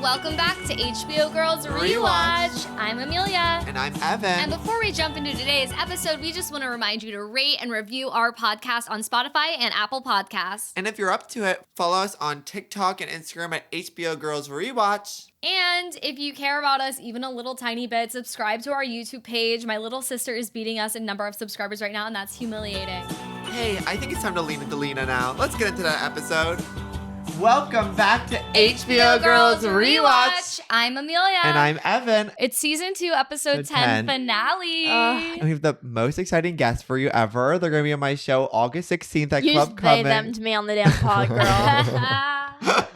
welcome back to HBO Girls Rewatch. I'm Amelia. And I'm Evan. And before we jump into today's episode, we just want to remind you to rate and review our podcast on Spotify and Apple Podcasts. And if you're up to it, follow us on TikTok and Instagram at HBO Girls Rewatch. And if you care about us even a little tiny bit, subscribe to our YouTube page. My little sister is beating us in number of subscribers right now, and that's humiliating. Hey, I think it's time to lean into Lena now. Let's get into that episode. Welcome back to HBO Girls Rewatch. I'm Amelia. And I'm Evan. It's season 2, episode 10 finale. And we have the most exciting guest for you ever. They're going to be on my show August 16th at You Club just Common. they-them'd me on the damn pod, girl.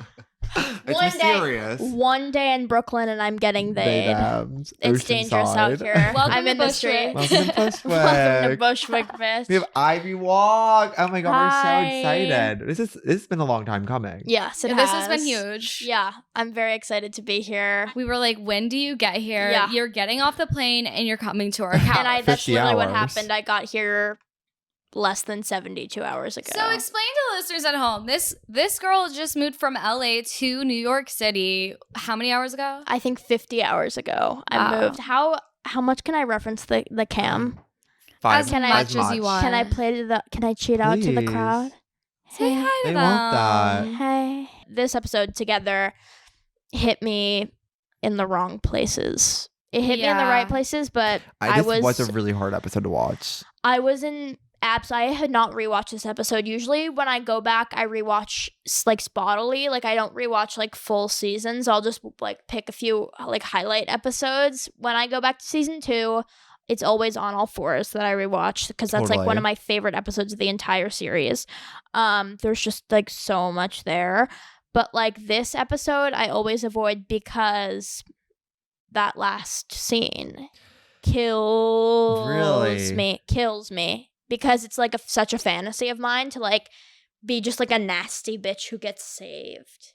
It's mysterious. One day in Brooklyn and I'm getting they'd. It's dangerous out Oceanside. here. Welcome I'm to in the street. Welcome to Bushwick. Welcome to Bushwick, bitch. We have Ivy Walk. Oh my God, we're so Hi. excited. This has been a long time coming. Yes, it This has. has been huge. Yeah, I'm very excited to be here. We were like, when do you get here? Yeah. You're getting off the plane and you're coming to our house. And that's 50 literally what hours. happened. I got here less than 72 hours ago. So explain to the listeners at home. This girl just moved from LA to New York City. How many hours ago? I think 50 hours ago I Wow. moved. How much can I reference the cam? As Can I- much as you want. Can I cheat out to the Please. crowd? Say Hey. hi to They them. want that. Hey. This episode together hit me in the wrong places. It hit me in the Yeah. right places, but This was a really hard episode to watch. I was in apps. I had not rewatched this episode. Usually when I go back, I rewatch like spottily. Like I don't rewatch like full seasons. I'll just like pick a few like highlight episodes. When I go back to season 2, it's always on all fours that I rewatch because that's like one Totally. of my favorite episodes of the entire series. There's just like so much there. But like this episode, I always avoid because that last scene kills me because it's like such a fantasy of mine to like be just like a nasty bitch who gets saved.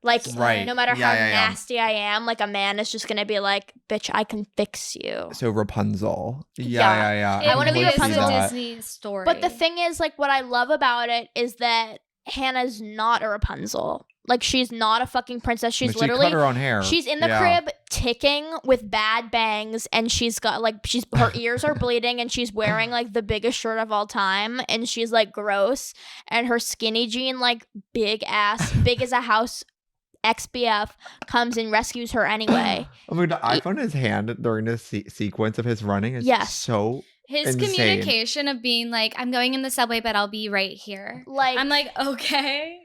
Like Right. no matter Yeah, how yeah, yeah. nasty I am, like a man is just gonna be like, bitch, I can fix you. So Rapunzel. Yeah. Yeah. I wanna be It's Rapunzel. a Disney story. But the thing is, like, what I love about it is that Hannah's not a Rapunzel. Like, she's not a fucking princess. She's She literally cut her own hair. she's in the crib ticking with bad bangs, and she's got like her ears are bleeding, and she's wearing like the biggest shirt of all time, and she's like gross, and her skinny jean, like big ass, big as a house, XBF comes and rescues her anyway. I mean, the iPhone in his hand during this sequence of his running is Yes. so his insane. communication of being like, I'm going in the subway, but I'll be right here. Like, I'm like, okay.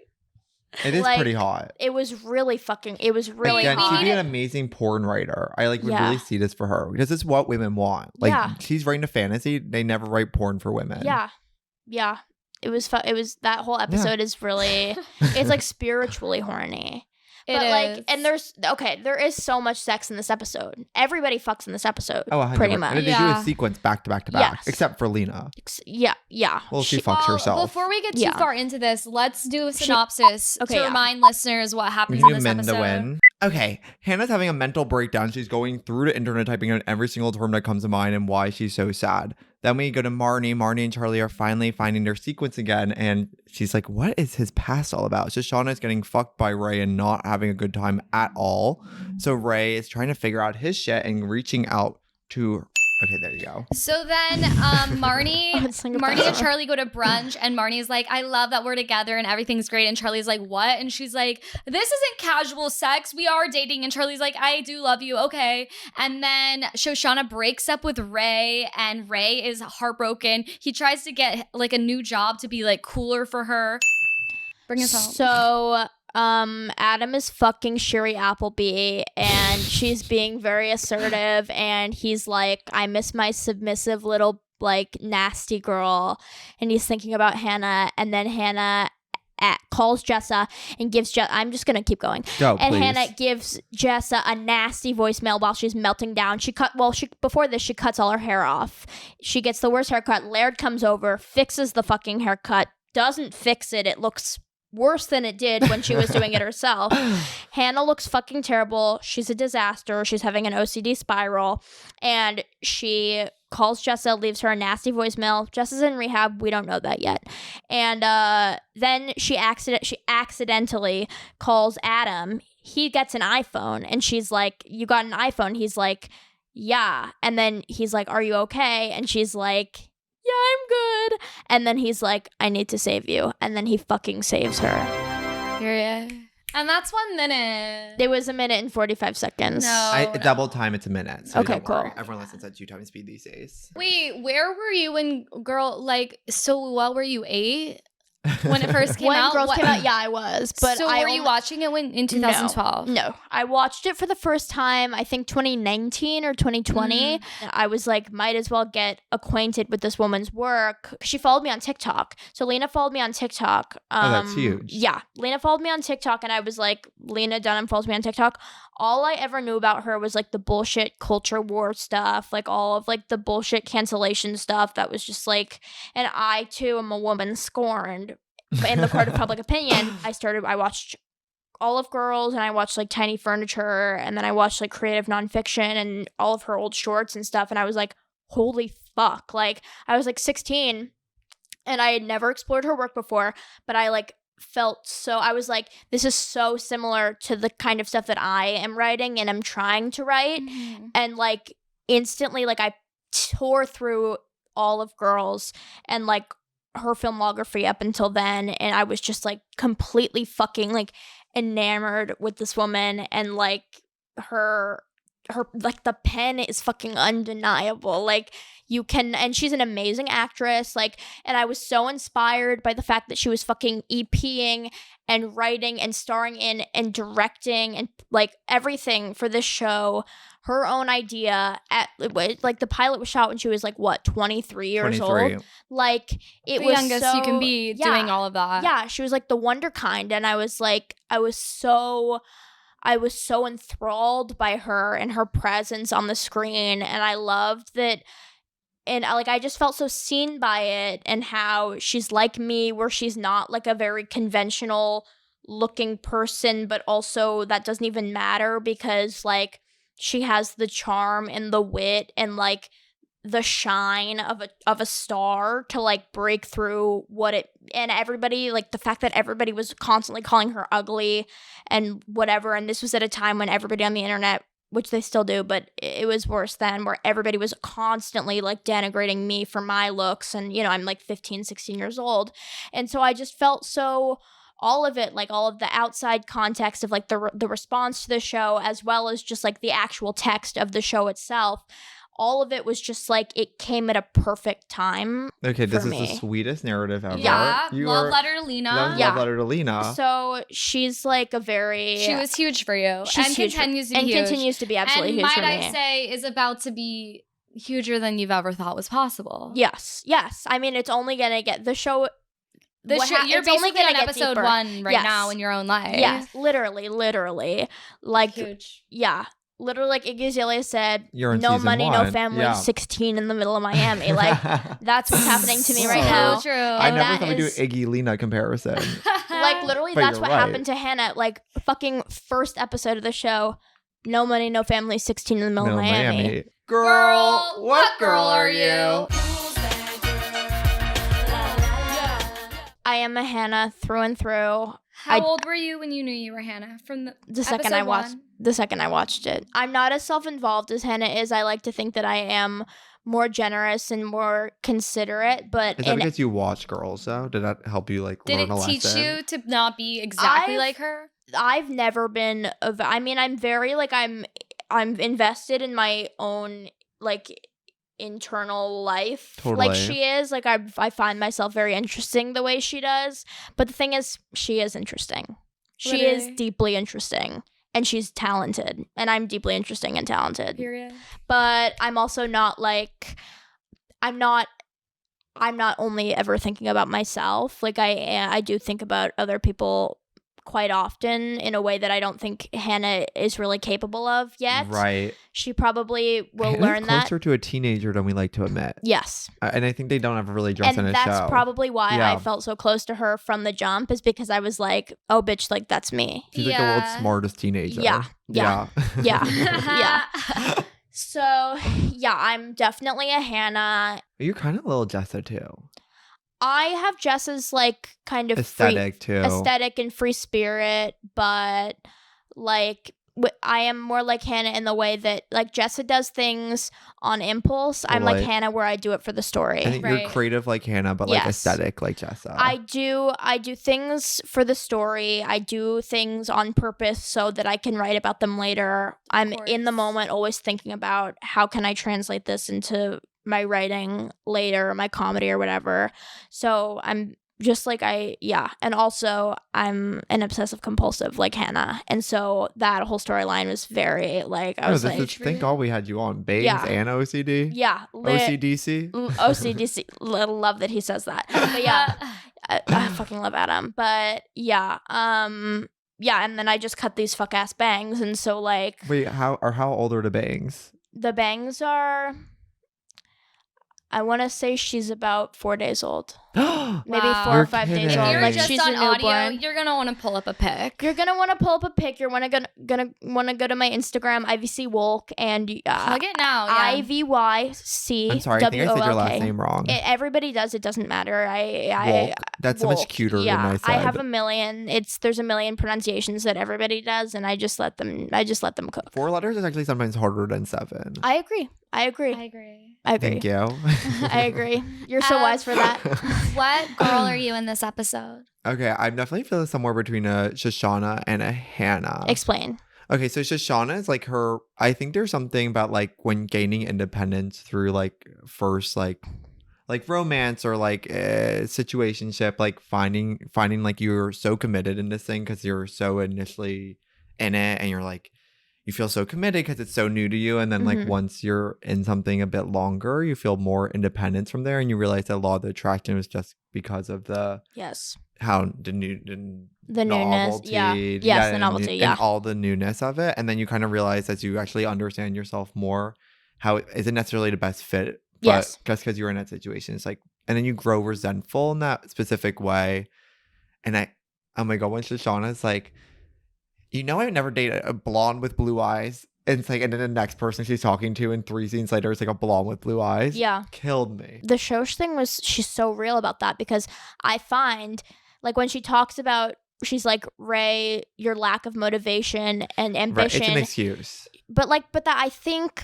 It is like, pretty hot. it was really Again, hot. she'd be an amazing porn writer. I like would Yeah. really see this for her because it's what women want. Like Yeah. she's writing a fantasy. They never write porn for women. Yeah. It was it was that whole episode is really it's like spiritually horny. But like, and there is so much sex in this episode. Everybody fucks in this episode. Oh, 100%. pretty And much. they do Yeah. a sequence back to back to back, Yes. except for Lena. Yeah. Well, she fucks herself. Before we get too Yeah. far into this, let's do a synopsis Okay, to yeah. remind listeners what happens We in need this men to episode. win. Okay, Hannah's having a mental breakdown. She's going through the internet, typing in every single term that comes to mind and why she's so sad. Then we go to Marnie. Marnie and Charlie are finally finding their sequence again, and she's like, what is his past all about? Shoshanna is getting fucked by Ray and not having a good time at all. So Ray is trying to figure out his shit and reaching out to... Okay, there you go. So then Marnie and Charlie go to brunch, and Marnie's like, I love that we're together and everything's great. And Charlie's like, what? And she's like, this isn't casual sex. We are dating. And Charlie's like, I do love you. Okay. And then Shoshanna breaks up with Ray, and Ray is heartbroken. He tries to get like a new job to be like cooler for her. Bring us home. So Adam is fucking Sherry Appleby, and she's being very assertive, and he's like, I miss my submissive little like nasty girl, and he's thinking about Hannah, and then Hannah calls Jessa and gives I'm just gonna keep going. Go, And please. Hannah gives Jessa a nasty voicemail while she's melting down. Before this, she cuts all her hair off. She gets the worst haircut. Laird comes over, fixes the fucking haircut, doesn't fix it. It looks worse than it did when she was doing it herself. Hannah looks fucking terrible. She's a disaster. She's having an OCD spiral, and she calls Jessa, leaves her a nasty voicemail. Jessa's in rehab. We don't know that yet. And then she accidentally calls Adam. he gets an iPhone, and she's like, you got an iPhone? He's like, yeah. And then he's like, are you okay? And she's like, yeah, I'm good. And then he's like, I need to save you. And then he fucking saves her. Period. And that's 1 minute. It was 1 minute and 45 seconds. No. Double time, it's a minute. So Okay, don't worry. cool. Everyone listens at 2 times speed these days. Wait, where were you when what were you 8? When it first came out? When Girls came out, yeah, I was. But so were you watching it in 2012? No. I watched it for the first time, I think 2019 or 2020. I was like, might as well get acquainted with this woman's work. She followed me on TikTok. So Lena followed me on TikTok. That's huge. Yeah. Lena followed me on TikTok, and I was like, Lena Dunham follows me on TikTok. All I ever knew about her was like the bullshit culture war stuff, like all of like the bullshit cancellation stuff that was just like, and I too am a woman scorned. But in the court of public opinion, I watched Olive Girls, and I watched like Tiny Furniture, and then I watched like creative nonfiction and all of her old shorts and stuff. And I was like, holy fuck. Like, I was like 16 and I had never explored her work before, but I like I was like, this is so similar to the kind of stuff that I am writing and I'm trying to write. And like instantly, like I tore through Olive Girls and like her filmography up until then, and I was just like completely fucking like enamored with this woman, and like her like the pen is fucking undeniable. Like you can, and she's an amazing actress, like, and I was so inspired by the fact that she was fucking EPing and writing and starring in and directing and like everything for this show. Her own idea at like the pilot was shot when she was like what 23 years 23. old. Like it the was youngest you can be doing all of that. Yeah, she was like the wonder kind, and I was so enthralled by her and her presence on the screen, and I loved that. And I just felt so seen by it, and how she's like me, where she's not like a very conventional looking person, but also that doesn't even matter because like she has the charm and the wit and like the shine of a star to like break through and everybody, like the fact that everybody was constantly calling her ugly and whatever. And this was at a time when everybody on the internet, which they still do, but it was worse then, where everybody was constantly like denigrating me for my looks. And, you know, I'm like 15, 16 years old. And so I just felt so, all of it, like all of the outside context of like the response to the show, as well as just like the actual text of the show itself, all of it was just like, it came at a perfect time. Okay, this is me. the sweetest narrative ever. Yeah, love letter to Lena. Love letter to Lena. So she's like she was huge for you. She's huge continues to be huge. Continues to be absolutely and huge for me. might I say, is about to be huger than you've ever thought was possible. Yes. I mean, it's only gonna get the show. You're it's only basically gonna on get episode deeper. 1 right now in your own life. Yes, literally. Like, huge. Yeah. Literally, like Iggy Azalea said, You're in no season money, 1. no family, Yeah. 16 in the middle of Miami. Like, that's what's happening to me right So now. true. I never that thought we'd do is- Iggy Lena comparison. Like, literally, But that's you're what right. happened to Hannah. Like, fucking first episode of the show, no money, no family, 16 in the middle of Miami. Girl, what girl are you? I am a Hannah through and through. How old were you when you knew you were Hannah? From The second I watched it. I'm not as self-involved as Hannah is. I like to think that I am more generous and more considerate, but Is that because you watch Girls, though? Did that help you, like, Did learn a it lesson? teach you to not be exactly like her? I've never been I mean, I'm very like I'm invested in my own like internal life. Totally. Like she is. Like I find myself very interesting the way she does. But the thing is, she is interesting. She is Literally. deeply interesting. And she's talented. And I'm deeply interesting and talented. Period. But I'm also not like I'm not only ever thinking about myself. Like I do think about other people quite often in a way that I don't think Hannah is really capable of yet. Right. She probably will Hannah's learn that. closer to a teenager than we like to admit. Yes. And I think they don't ever really dress in And a that's show. probably why Yeah. I felt so close to her from the jump, is because I was like, oh, bitch, like, that's me. She's like the world's smartest teenager. Yeah. Yeah. Yeah. So, yeah, I'm definitely a Hannah. You're kind of a little Jessa, too. I have Jess's, like, kind of Aesthetic, too. aesthetic and free spirit, but like I am more like Hannah in the way that like Jessa does things on impulse. I'm like Hannah where I do it for the story. I think you're creative like Hannah, but like aesthetic like Jessa. I do things for the story. I do things on purpose so that I can write about them later. I'm in the moment always thinking about how can I translate this into my writing later, my comedy or whatever. So I'm just like and also I'm an obsessive compulsive like Hannah, and so that whole storyline was very like I was like, thank God we had you on bangs and OCD. Yeah, OCDC. OCDC. Love that he says that. But yeah, I fucking love Adam. But yeah, and then I just cut these fuck ass bangs, and so like wait, how old are the bangs? The bangs are. I want to say she's about 4 days old. Maybe 4 or 5 days old. If you're like just she's on a audio, newborn. you're gonna want to pull up a pic. You're gonna want to pull up a pic. You're gonna want to go to my Instagram, IVC Wolk, and plug it now. Yeah. IVYC. I'm sorry, I think I said your last name wrong. Everybody does. It doesn't matter. Wolk. That's so much cuter than I said. I have a million. There's a million pronunciations that everybody does, and I just let them cook. 4 letters is actually sometimes harder than 7. I agree. Thank you. I agree. You're so wise for that. What girl are you in this episode? Okay, I'm definitely feeling somewhere between a Shoshanna and a Hannah. Explain. Okay, so Shoshanna is like her. I think there's something about like when gaining independence through like first like romance or like a situationship, like finding like you're so committed in this thing because you're so initially in it, and you're like. You feel so committed because it's so new to you. And then like once you're in something a bit longer, you feel more independence from there. And you realize that a lot of the attraction was just because of the how the newness. The novelty. And all the newness of it. And then you kind of realize as you actually understand yourself more, how it isn't necessarily the best fit. But just because you're in that situation, it's like, and then you grow resentful in that specific way. And oh my God, when Shoshanna's like, I would never date a blonde with blue eyes. And it's like, and then the next person she's talking to in 3 scenes later is like a blonde with blue eyes. Yeah. Killed me. The Shosh thing she's so real about that because I find like when she talks about, she's like, Ray, your lack of motivation and ambition. Right, it's an excuse. But that I think,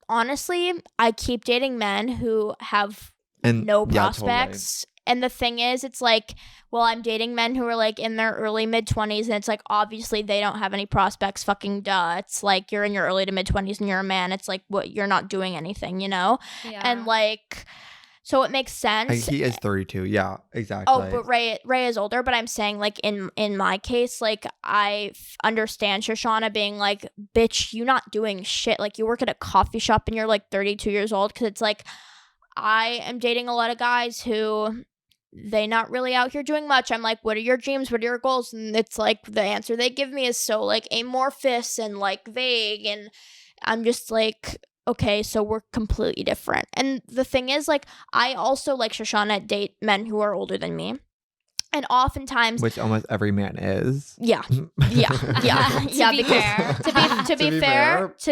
honestly, I keep dating men who have no prospects. Totally. And the thing is, it's like, well, I'm dating men who are like in their early mid-20s, and it's like, obviously they don't have any prospects. Fucking duh. It's like you're in your early to mid-20s and you're a man. It's like, what, you're not doing anything, you know? Yeah. And like, so it makes sense. He is 32. Yeah, exactly. Oh, but Ray is older. But I'm saying, like, in my case, like, I understand Shoshanna being like, bitch, you not doing shit. Like, you work at a coffee shop and you're like 32 years old. Because it's like, I am dating a lot of guys who... they not really out here doing much. I'm like, what are your dreams? What are your goals? And it's like the answer they give me is so like amorphous and like vague. And I'm just like, okay, so we're completely different. And the thing is, like, I also, like Shoshanna, date men who are older than me. And oftentimes, which almost every man is. Yeah. To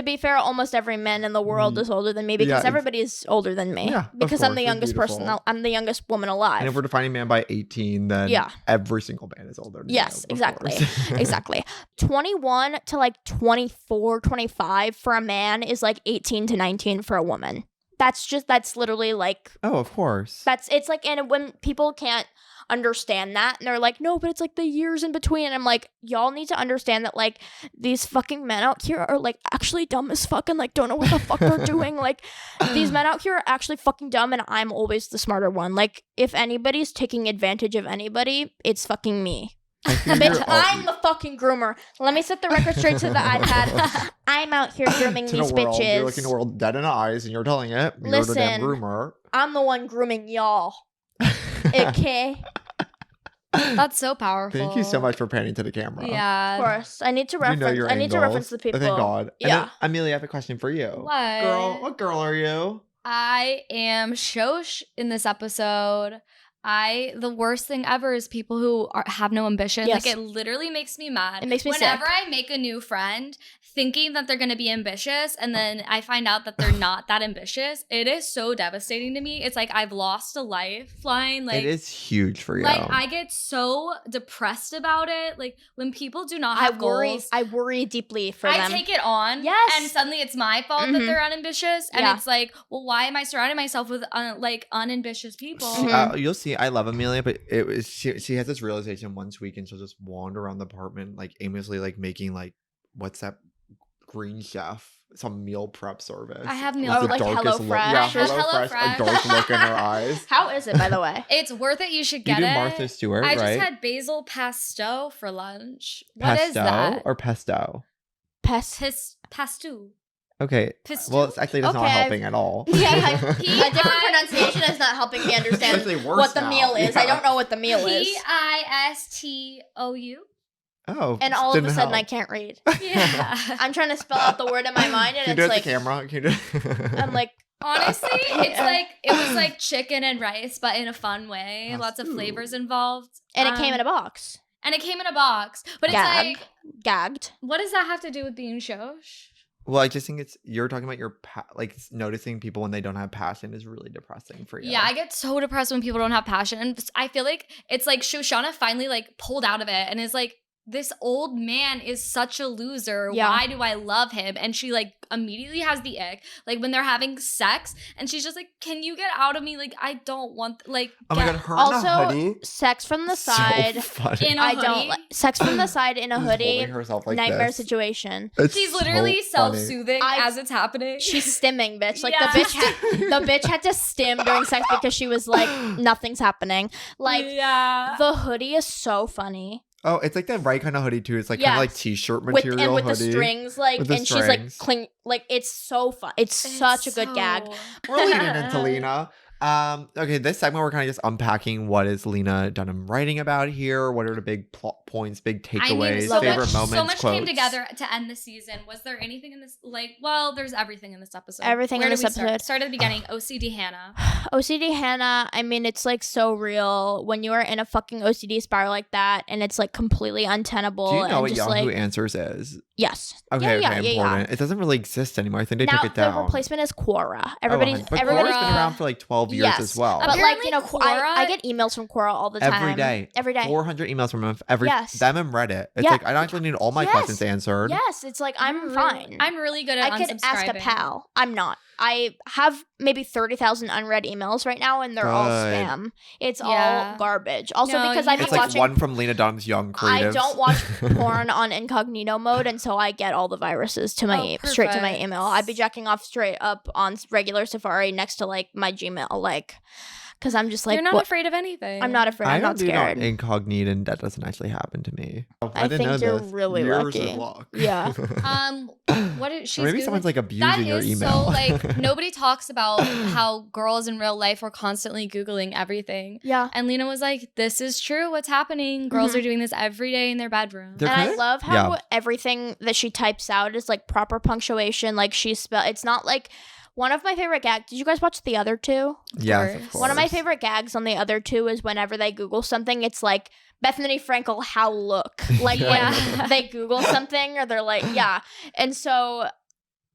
be fair, almost every man in the world is older than me because everybody is older than me. Yeah, because I'm the youngest person. I'm the youngest woman alive. And if we're defining man by 18, then every single man is older than yes, you, exactly. Exactly. 21 to like 24, 25 for a man is like 18 to 19 for a woman. That's literally like. Oh, of course. It's like, and when people can't understand that and they're like, no, but it's like the years in between, and I'm like, y'all need to understand that like these fucking men out here are like actually dumb as fuck and like don't know what the fuck they're doing. Like these men out here are actually fucking dumb and I'm always the smarter one. Like if anybody's taking advantage of anybody, it's fucking me. Bitch, I'm the fucking groomer. Let me set the record straight to the iPad. I'm out here grooming these bitches. You're looking the world dead in the eyes and you're telling it. You're the damn groomer. I'm the one grooming y'all. Okay. That's so powerful. Thank you so much for panning to the camera. Yeah. Of course. I need to reference the people. Thank God. Yeah. And then, Amelia, I have a question for you. What? What girl are you? I am Shosh in this episode. The worst thing ever is people who have no ambition. Yes. Like, it literally makes me mad. It makes me Whenever sick. I make a new friend thinking that they're going to be ambitious and then I find out that they're not that ambitious, it is so devastating to me. It's like I've lost a lifeline. Like, it is huge for you. Like, I get so depressed about it. Like, when people do not have goals. I worry deeply for I them. take it on. Yes. And suddenly it's my fault that they're unambitious. And Yeah. it's like, well, why am I surrounding myself with unambitious people? You'll see. I love Amelia, but it was she has this realization once a week, and she'll just wander around the apartment like aimlessly, like making like what's that Green Chef, some meal prep service. I have meal With the like darkest HelloFresh. look. Yeah, I have HelloFresh, HelloFresh. a dark look in her eyes. How is it, by the way? It's worth it. You should You get do it. Martha Stewart, I right? just had basil pesto for lunch. What is Pesto that? or pesto? Pesto. Okay. Pistu? Well, it's actually that's not Okay. helping at all. Yeah, a P-I- different pronunciation is not helping me understand Especially worse what the now. meal is. Yeah. I don't know what the meal is. Pistou. Oh. And all of a didn't sudden, I help. can't read. Yeah. I'm trying to spell out the word in my mind, Can you and do it's it like to camera? Can you do I'm like, Honestly, it's Yeah. like it was like chicken and rice, but in a fun way. Lots of Ooh. flavors involved. and it came in a box. And it came in a box. But it's Gag. like, Gagged. what does that have to do with being Shosh? Well, I just think you're talking about your like noticing people when they don't have passion is really depressing for you. Yeah, I get so depressed when people don't have passion. And I feel like it's like Shoshanna finally like pulled out of it and is like, this old man is such a loser. Yeah. Why do I love him? And she like immediately has the ick. Like when they're having sex and she's just like, can you get out of me? Like, I don't want like Oh my get- god, her in a Also, hoodie. sex from the So side. funny. in a I hoodie. don't like sex from the side in a She's hoodie. holding herself like Nightmare this. situation. It's She's so literally funny. self-soothing I- as it's happening. She's stimming, bitch. Like Yeah. the bitch had to stim during sex because she was like, nothing's happening. Like yeah. the hoodie is so funny. Oh, it's like the right kind of hoodie too. It's like kind of like Yes. t-shirt With material and with hoodie. the strings, like, With the and she's like strings. cling, like it's so fun. It's such a good gag. We're leaning into Lena. Okay, this segment we're kind of just unpacking what is Lena Dunham writing about here. What are the big plot points, big takeaways, so favorite much- moments, So much quotes? came together to end the season. Was there anything in this? Like, well, there's everything in this episode. Everything Where in do this we start? episode. Start at the beginning. OCD Hannah. OCD Hannah, I mean, it's like so real when you are in a fucking OCD spiral like that, and it's like completely untenable. Do you know and what just Yahoo like Answers is? yes, Okay, yeah, okay, important. It doesn't really exist anymore. I think they Now took it down. the replacement is Quora. But Everybody's Quora's everybody's been around for like 12 years Yes. as well. But like you know, Apparently Quora- I get emails from Quora all the time. Every day. Every day. 400 emails from them. Every Yes. them and Reddit. It's Yeah. like I don't actually need all my Yes. questions answered. Yes, it's like I'm really- fine. I'm really good at I could ask a unsubscribing. pal. I'm not. I have maybe 30,000 unread emails right now, and they're all Good. spam. It's Yeah. all garbage. Also, No, because you I've need It's been like watching. one from Lena Dunham's Young Creatives. I don't watch porn on incognito mode, and so I get all the viruses to my straight to my perfect. email. I'd be jacking off straight up on regular Safari next to like my Gmail, like because I'm just like You're not what? afraid of anything. I'm not afraid. I I'm don't not do scared. incognito, and that doesn't actually happen to me. I didn't think know you're this. really Years lucky. of luck. Yeah. What is she's Or maybe Googling- someone's like That abusing your is email. so like nobody talks about how girls in real life are constantly Googling everything. Yeah. And Lena was like, this is true. What's happening? Girls are doing this every day in their bedroom. They're And I kinda- love how yeah. everything that she types out is like proper punctuation. Like she spell. It's not like one of my favorite gags. Did you guys watch the other two? Yes, course. of course. One of my favorite gags on the other two is whenever they Google something, it's like Bethany Frankel, how look. Like Yeah. when they Google something or they're like, yeah. And so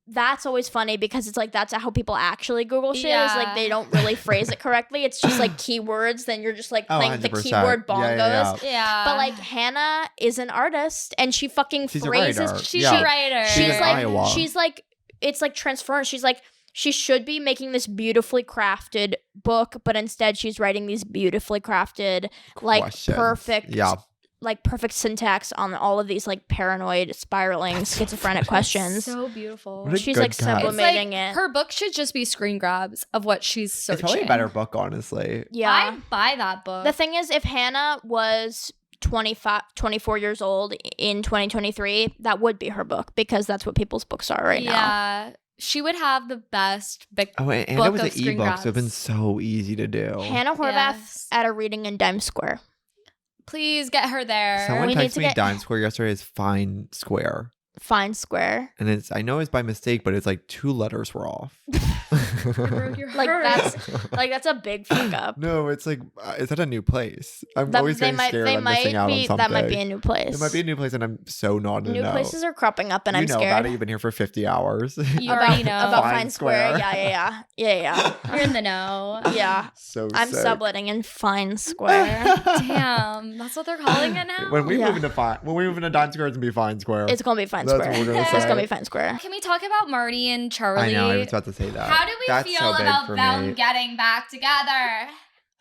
that's always funny because it's like that's how people actually Google shit. Is like Yeah. they don't really phrase it correctly. It's just like keywords. Then you're just like Oh, playing the 100%. keyword Yeah, bongos. yeah, yeah. Yeah. But like Hannah is an artist and she fucking She's a phrases. writer. she's Yeah. a writer. She's She's in like Iowa. she's like it's like transference. She's like she should be making this beautifully crafted book, but instead she's writing these beautifully crafted, like Questions. perfect, Yeah. like perfect syntax on all of these like paranoid, spiraling, schizophrenic questions. So beautiful. What a She's good like cat. sublimating It's like, it. her book should just be screen grabs of what she's searching. It's probably a better book, honestly. Yeah. I'd buy that book. The thing is, if Hannah was 24 years old in 2023, that would be her book because that's what people's books are right now. Yeah. She would have the best book. Oh, and Book it was of an screen ebook, so it'd been grabs. so easy to do. Hannah Horvath Yes. at a reading in Dime Square. Please get her there. Someone We need texted to me get- Dime Square yesterday is Fine Square. Fine Square. And I know it's by mistake, but it's like 2 letters were off. broke your Like that's a big fuck up. No, it's like, is that a new place? I'm always getting scared I'm missing out on something. That might be a new place. It might be a new place, and I'm so not in the know. New places are cropping up, and I'm scared. You know about it. You've been here for 50 hours. You already know about Fine Square. Yeah. You're in the know. Yeah. So I'm sick. subletting in Fine Square. Damn, that's what they're calling it now. When we move into Times Square, it's gonna be Fine Square. It's gonna be Fine That's Square. what we're gonna say. It's gonna be Fine Square. Can we talk about Marnie and Charlie? I know. I was about to say that. How do we feel about them getting back together?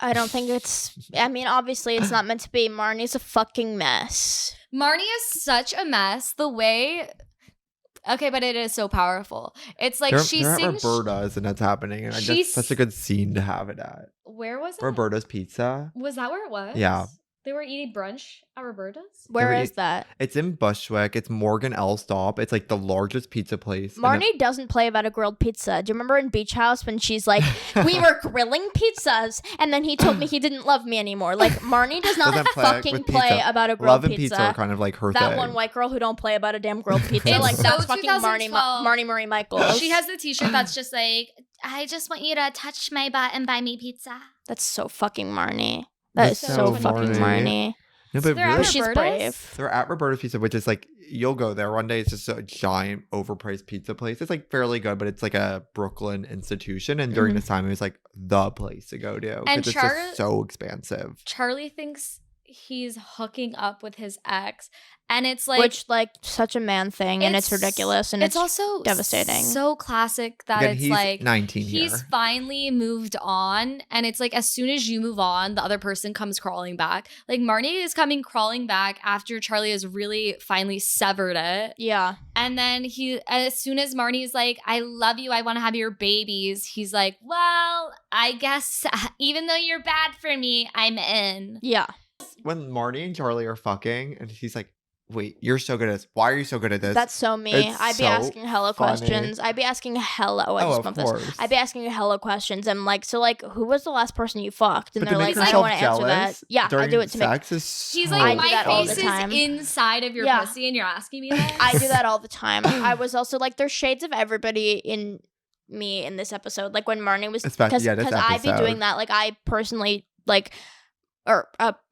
I don't think it's. I mean, obviously, it's not meant to be. Marnie's a fucking mess. Marnie is such a mess. The way. Okay, but it is so powerful. It's like they're at Roberta's and that's happening. And that's such a good scene to have it at. Where was it? Roberta's Pizza. Was that where it was? Yeah. They were eating brunch at Roberta's? Where is that? It's in Bushwick. It's Morgan L. Stop. It's like the largest pizza place. Marnie doesn't play about a grilled pizza. Do you remember in Beach House when she's like, we were grilling pizzas and then he told me he didn't love me anymore? Like, Marnie does not fucking play about a grilled pizza. Love and pizza are kind of like her thing. That one white girl who don't play about a damn grilled pizza. It's like, so that's fucking Marnie Marie Michaels. She has the t-shirt that's just like, I just want you to touch my butt and buy me pizza. That's so fucking Marnie. That is so fucking Marnie. No, but so really, she's brave. They're at Roberta's Pizza, which is like, you'll go there one day. It's just a giant overpriced pizza place. It's like fairly good, but it's like a Brooklyn institution. And during this time, it was like the place to go to. And it's just so expansive. Charlie thinks he's hooking up with his ex. And it's like, which like such a man thing, and it's ridiculous, and it's also devastating. So classic that Again, it's like 19 he's here. Finally moved on, and it's like as soon as you move on, the other person comes crawling back. Like Marnie is coming crawling back after Charlie has really finally severed it. Yeah, and then as soon as Marnie's like, "I love you, I want to have your babies," he's like, "Well, I guess even though you're bad for me, I'm in." Yeah. When Marnie and Charlie are fucking, and he's like, wait, you're so good at this. Why are you so good at this? That's so me. I'd be asking hella questions. I'd be asking hella. Oh, I just love this. I'd be asking hella questions. I'm like, so like, who was the last person you fucked? And they're like, I don't want to answer that. Yeah, I do it to make. He's like, my face is inside of your pussy, and you're asking me that. I do that all the time. I was also like, there's shades of everybody in me in this episode. Like when Marnie was, because I'd be doing that. Like I personally like, or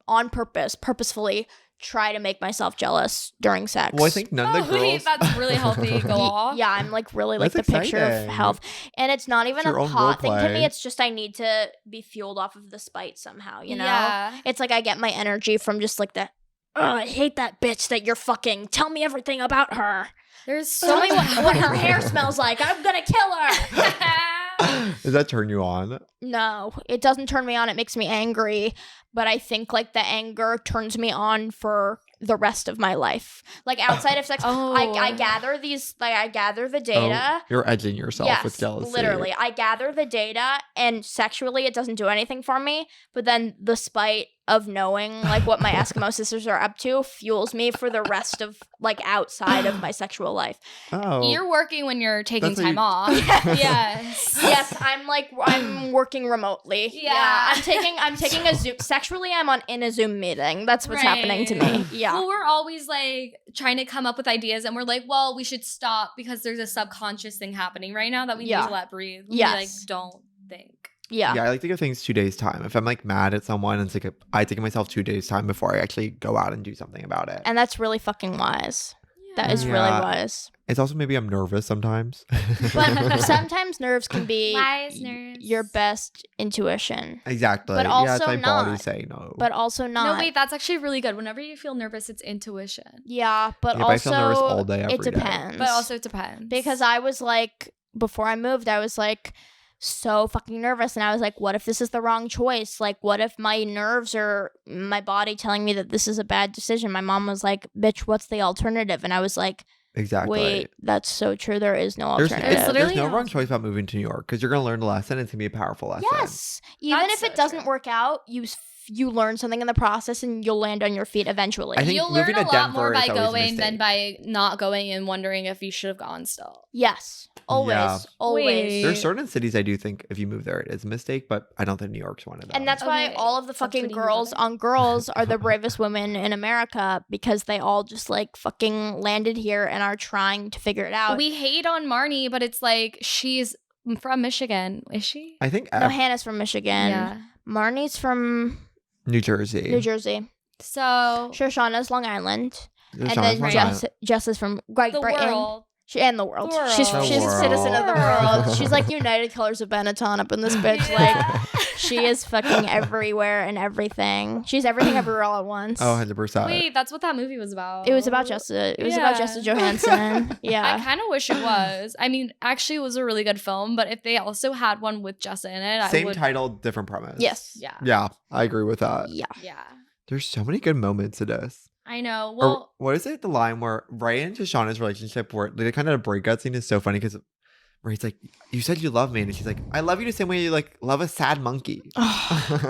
on purpose, purposefully try to make myself jealous during sex. Well, I think none of the girls. That's really healthy. Go off. Yeah, I'm like really like the picture of health, and it's not even a hot thing to me. It's just I need to be fueled off of the spite somehow. You know, yeah. It's like I get my energy from just like the. Oh, I hate that bitch that you're fucking. Tell me everything about her. Tell me what her hair smells like. I'm gonna kill her. Does that turn you on? No, it doesn't turn me on. It makes me angry. But I think like the anger turns me on for the rest of my life. Like outside of sex, I gather these. Like I gather the data. You're edging yourself with jealousy. Literally, I gather the data, and sexually, it doesn't do anything for me. But then the spite of knowing like what my Eskimo sisters are up to fuels me for the rest of like outside of my sexual life. Oh, you're working when you're taking time off. Yes, I'm working remotely. Yeah, I'm taking a Zoom. Sexually, I'm in a Zoom meeting. That's what's happening to me. Yeah. Well, we're always like trying to come up with ideas, and we're like, well, we should stop because there's a subconscious thing happening right now that we need to let breathe. We like don't think. Yeah, I like to give things 2 days time. If I'm like mad at someone, it's like I take myself 2 days time before I actually go out and do something about it. And that's really fucking wise. That is really wise. It's also maybe I'm nervous sometimes. But sometimes nerves can be your best intuition. Exactly. But also it's my not. body saying no. But also not. No, wait, that's actually really good. Whenever you feel nervous, it's intuition. Yeah, but also I feel nervous all day, every it depends. day. But also it depends. Because I was like, before I moved, I was like so fucking nervous, and I was like, what if this is the wrong choice? Like, what if my nerves or my body telling me that this is a bad decision? My mom was like, bitch, what's the alternative? And I was like, exactly. Wait, that's so true. There is no alternative. There's no wrong choice about moving to New York because you're going to learn a lesson. It's going to be a powerful lesson. Yes. Even if it doesn't work out, you learn something in the process and you'll land on your feet eventually. I think you'll learn a lot more by going than by not going and wondering if you should have gone still. Yes. Always. Yeah. Always. There's certain cities I do think if you move there, it is a mistake, but I don't think New York's one of them. And that's why all of the fucking girls on Girls are the bravest women in America, because they all just like fucking landed here and are trying to figure it out. We hate on Marnie, but it's like she's from Michigan. Is she? I think No, Hannah's from Michigan. Yeah. Marnie's from New Jersey. New Jersey. So Shoshanna's Long Island. And Shoshanna's then Long Jess is from Great the Britain. world. And the world. The world. She's The a citizen of the world. world. She's like United Colors of Benetton up in this bitch. Yeah. Like, she is fucking everywhere and everything. She's everything everywhere all at once. Oh, 100%. Wait, that's what that movie was about. It was about Jessica. It was about Jessica Johansson. I Yeah. kind of wish it was. I mean, actually, it was a really good film, but if they also had one with Jessa in it, Same I would. title, different premise. Yes. Yeah. Yeah, I agree with that. Yeah. Yeah. There's so many good moments in this. I know. Or Well, what is it? The line where Ray and Shoshanna's relationship, where they kind of breakout scene, is so funny because Ray's like, "You said you love me," and she's like, "I love you the same way you like love a sad monkey."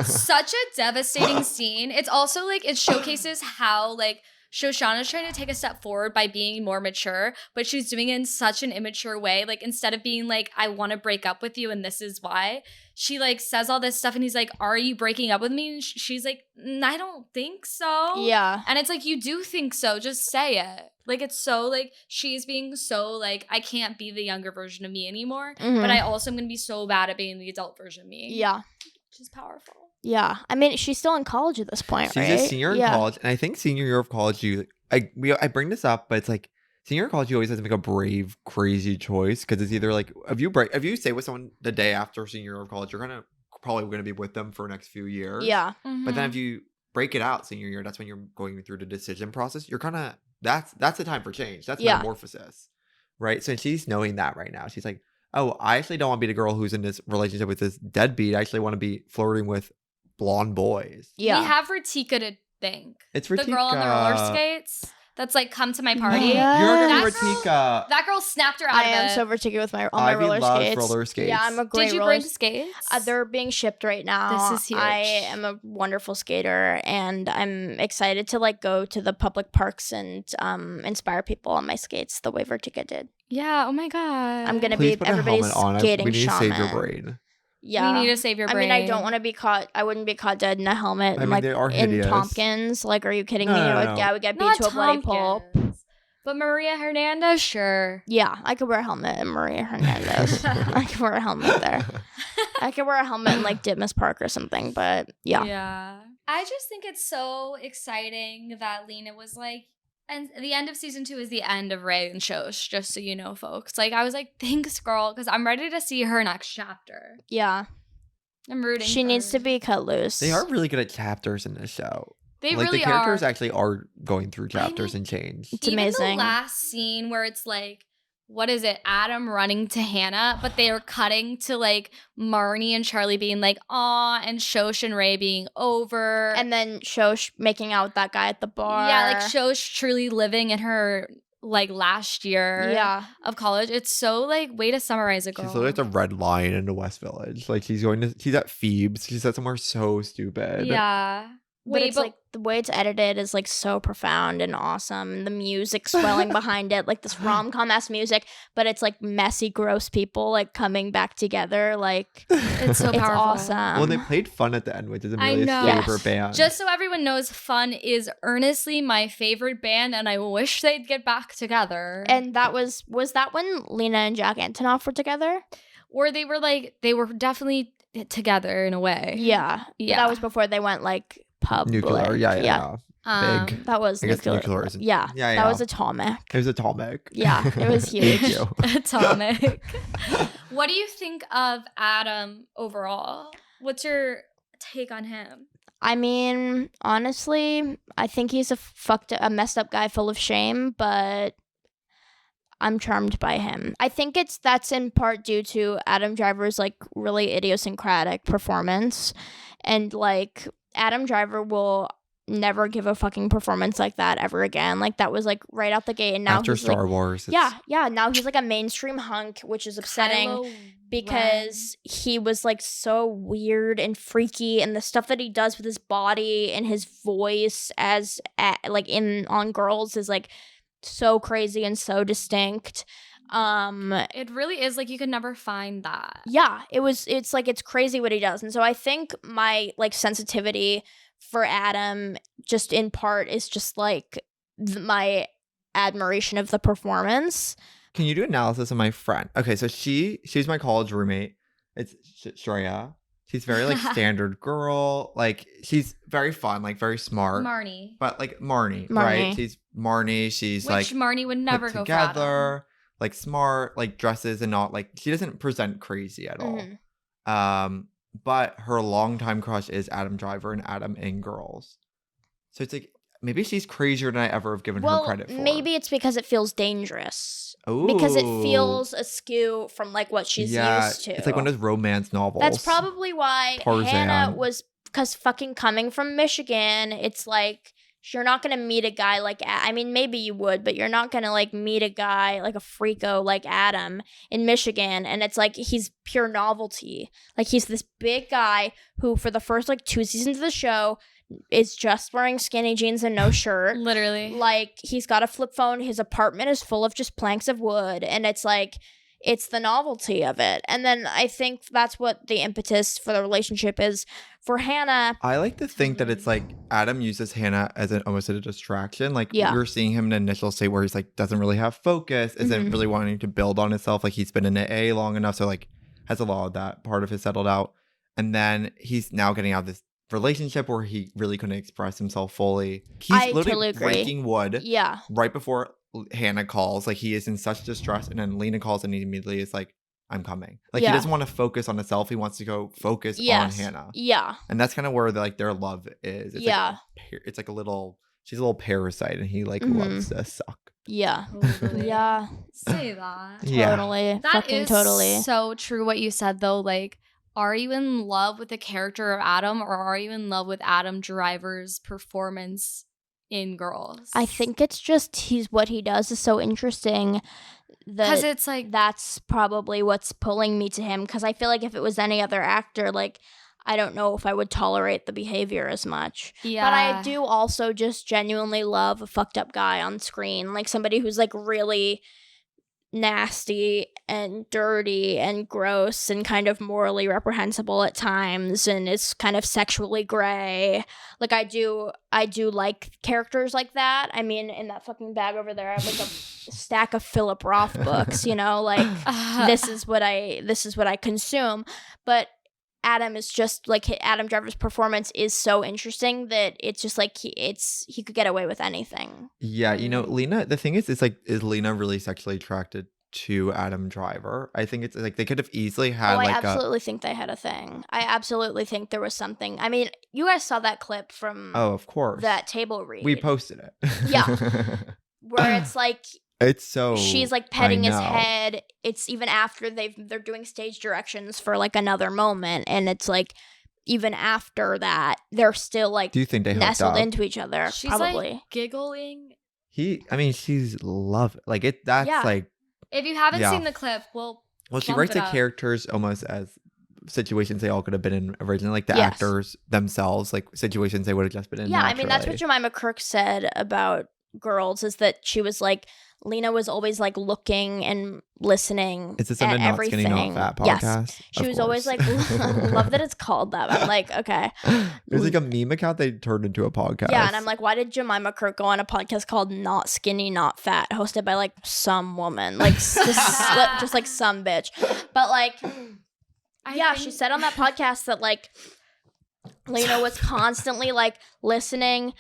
such a devastating scene. It's also like it showcases how like Shoshanna's trying to take a step forward by being more mature, but she's doing it in such an immature way. Like instead of being like, I want to break up with you and this is why, she like says all this stuff and he's like, are you breaking up with me? And she's like, I don't think so. Yeah. And it's like, you do think so, just say it. Like it's so like she's being so like, I can't be the younger version of me anymore, Mhm. but I also am going to be so bad at being the adult version of me. Yeah. Which is powerful. Yeah. I mean, she's still in college at this point, She's right? a senior in Yeah. college, and I think senior year of college, I bring this up, but it's like senior year of college, you always have to make a brave, crazy choice because it's either like if you stay with someone the day after senior year of college, you're probably gonna be with them for the next few years. Yeah. But then if you break it out senior year, that's when you're going through the decision process. You're kind of that's the time for change. That's Yeah. metamorphosis, right? So she's knowing that right now. She's like, oh, I actually don't want to be the girl who's in this relationship with this deadbeat. I actually want to be flirting with blonde boys. Yeah. We have Ritika to thank. It's The girl on the roller Ritika. skates that's like, come to my party. Yeah. You're gonna be That girl- Ritika. That girl snapped her out I of am it. so particular with on my Ivy roller loves skates. roller skates. Yeah, I'm a great Did you roller bring skates? They're being shipped right now. This is huge. I am a wonderful skater, and I'm excited to like go to the public parks and inspire people on my skates the way Vertica did. Yeah. Oh my god. I'm gonna Please be put a everybody's helmet on. skating We need to save your shaman. brain. Yeah, We need to save your brain. I mean, I don't want to be caught. I wouldn't be caught dead in a helmet. I mean, like they are in hideous. Tompkins. Like, are you kidding No, me? no, I no. would, yeah, I would get beat Not to a bloody pulp. Tompkins. But Maria Hernandez, sure. Yeah, I could wear a helmet in Maria Hernandez. I could wear a helmet there. I could wear a helmet in like Ditmas Park or something. But yeah. Yeah. I just think it's so exciting that Lena was like, and the end of season 2 is the end of Ray and Shosh, just so you know, folks. Like, I was like, thanks, girl, because I'm ready to see her next chapter. Yeah. I'm rooting She for needs her. to be cut loose. They are really good at chapters in this show. They like really the characters are. actually are going through chapters mean, and change. It's Even amazing. the last scene where it's like, what is it? Adam running to Hannah, but they are cutting to like Marnie and Charlie being like, aw, and Shosh and Ray being over. And then Shosh making out with that guy at the bar. yeah, like Shosh truly living in her like last year Yeah. of college. It's so like, way to summarize it, girl. She's literally at the Red Lion in the West Village. Like she's at Phoebe's. She's at somewhere so stupid. Yeah. But it's like the way it's edited is like so profound and awesome. The music swelling behind it, like this rom-com ass music, but it's like messy, gross people like coming back together. Like it's so it's powerful. awesome. Well, they played Fun at the end, which is I Amelia's know. favorite Yes. band. Just so everyone knows, Fun is earnestly my favorite band, and I wish they'd get back together. And that was that when Lena and Jack Antonoff were together? Or they were definitely together in a way. Yeah. Yeah. That was before they went like public. Nuclear. Yeah. Big. That was I guess nuclear. nuclear isn't. Yeah. Yeah, That yeah. was atomic. It was atomic. Yeah, it was Thank huge. you. Atomic. What do you think of Adam overall? What's your take on him? I mean, honestly, I think he's a messed up guy full of shame, but I'm charmed by him. I think that's in part due to Adam Driver's like really idiosyncratic performance, and like Adam Driver will never give a fucking performance like that ever again. Like that was like right out the gate, and now After he's Star like, Wars. it's- yeah. Now he's like a mainstream hunk, which is upsetting. Kylo Because he was like so weird and freaky, and the stuff that he does with his body and his voice like on girls is like so crazy and so distinct. It really is like you could never find that. Yeah, it's like it's crazy what he does. And so I think my like sensitivity for Adam just in part is just like my admiration of the performance. Can you do analysis of my friend? Okay, so she's my college roommate. It's Shreya. She's very like standard girl. Like she's very fun, like very smart. Marnie. But like Marnie, right? She's Marnie. She's Which like Marnie would never put go for Adam. together, like smart, like dresses and not like she doesn't present crazy at all. But her longtime crush is Adam Driver and Adam in Girls. So it's like maybe she's crazier than I ever have given her credit for. Maybe it's because it feels dangerous. Ooh. Because it feels askew from like what she's used to. It's like one of those romance novels. That's probably why Hannah was, because fucking coming from Michigan, it's like you're not going to meet a guy like, I mean, maybe you would, but you're not going to like meet a guy like a freako like Adam in Michigan. And it's like he's pure novelty. Like he's this big guy who for the first like 2 seasons of the show is just wearing skinny jeans and no shirt. Literally. Like he's got a flip phone. His apartment is full of just planks of wood. And it's like, it's the novelty of it. And then I think that's what the impetus for the relationship is for Hannah. I like to think that it's like Adam uses Hannah as almost a distraction. Like we're seeing him in an initial state where he's like doesn't really have focus, isn't really wanting to build on himself. Like he's been in AA long enough, so like has a lot of that part of his settled out. And then he's now getting out of this relationship where he really couldn't express himself fully. He's literally breaking wood. Yeah. Right before Hannah calls, like he is in such distress, and then Lena calls and he immediately is like, I'm coming. Like he doesn't want to focus on himself. He wants to go focus on Hannah. Yeah. And that's kind of where their love is. It's like it's like she's a little parasite and he like loves to suck. Yeah. Totally. Yeah. Say that. Yeah. Totally. That fucking is totally. so true what you said though. Like, are you in love with the character of Adam, or are you in love with Adam Driver's performance in Girls? I think it's just what he does is so interesting. Because it's like that's probably what's pulling me to him. Because I feel like if it was any other actor, like I don't know if I would tolerate the behavior as much. Yeah. But I do also just genuinely love a fucked up guy on screen, like somebody who's like really nasty and dirty and gross and kind of morally reprehensible at times and is kind of sexually gray. Like I do like characters like that. I mean, in that fucking bag over there I have like a stack of Philip Roth books, you know, like this is what I consume. But Adam is just like Adam Driver's performance is so interesting that it's just like he could get away with anything. Yeah, you know, Lena, the thing is like Lena really sexually attracted to Adam Driver? I think it's like they could have easily had I absolutely think they had a thing. I absolutely think there was something. I mean, you guys saw that clip from of course. That table read. We posted it. Yeah. Where it's like it's so she's like petting his head. It's even after they're doing stage directions for like another moment, and it's like even after that they're still like do you think they nestled into each other? She's probably like giggling. She's love like it. That's like if you haven't seen the clip, well she writes the characters almost as situations they all could have been in originally, like the actors themselves, like situations they would have just been in. Yeah, naturally. I mean that's what Jemima Kirk said about Girls, is that she was like Lena was always like looking and listening. Is this a Not Skinny Not Fat podcast? Yes. She was always like, love that it's called that. I'm like, okay. There's like a meme account they turned into a podcast. Yeah, and I'm like, why did Jemima Kirk go on a podcast called Not Skinny Not Fat, hosted by like some woman, like just like some bitch. But like, she said on that podcast that like Lena was constantly like listening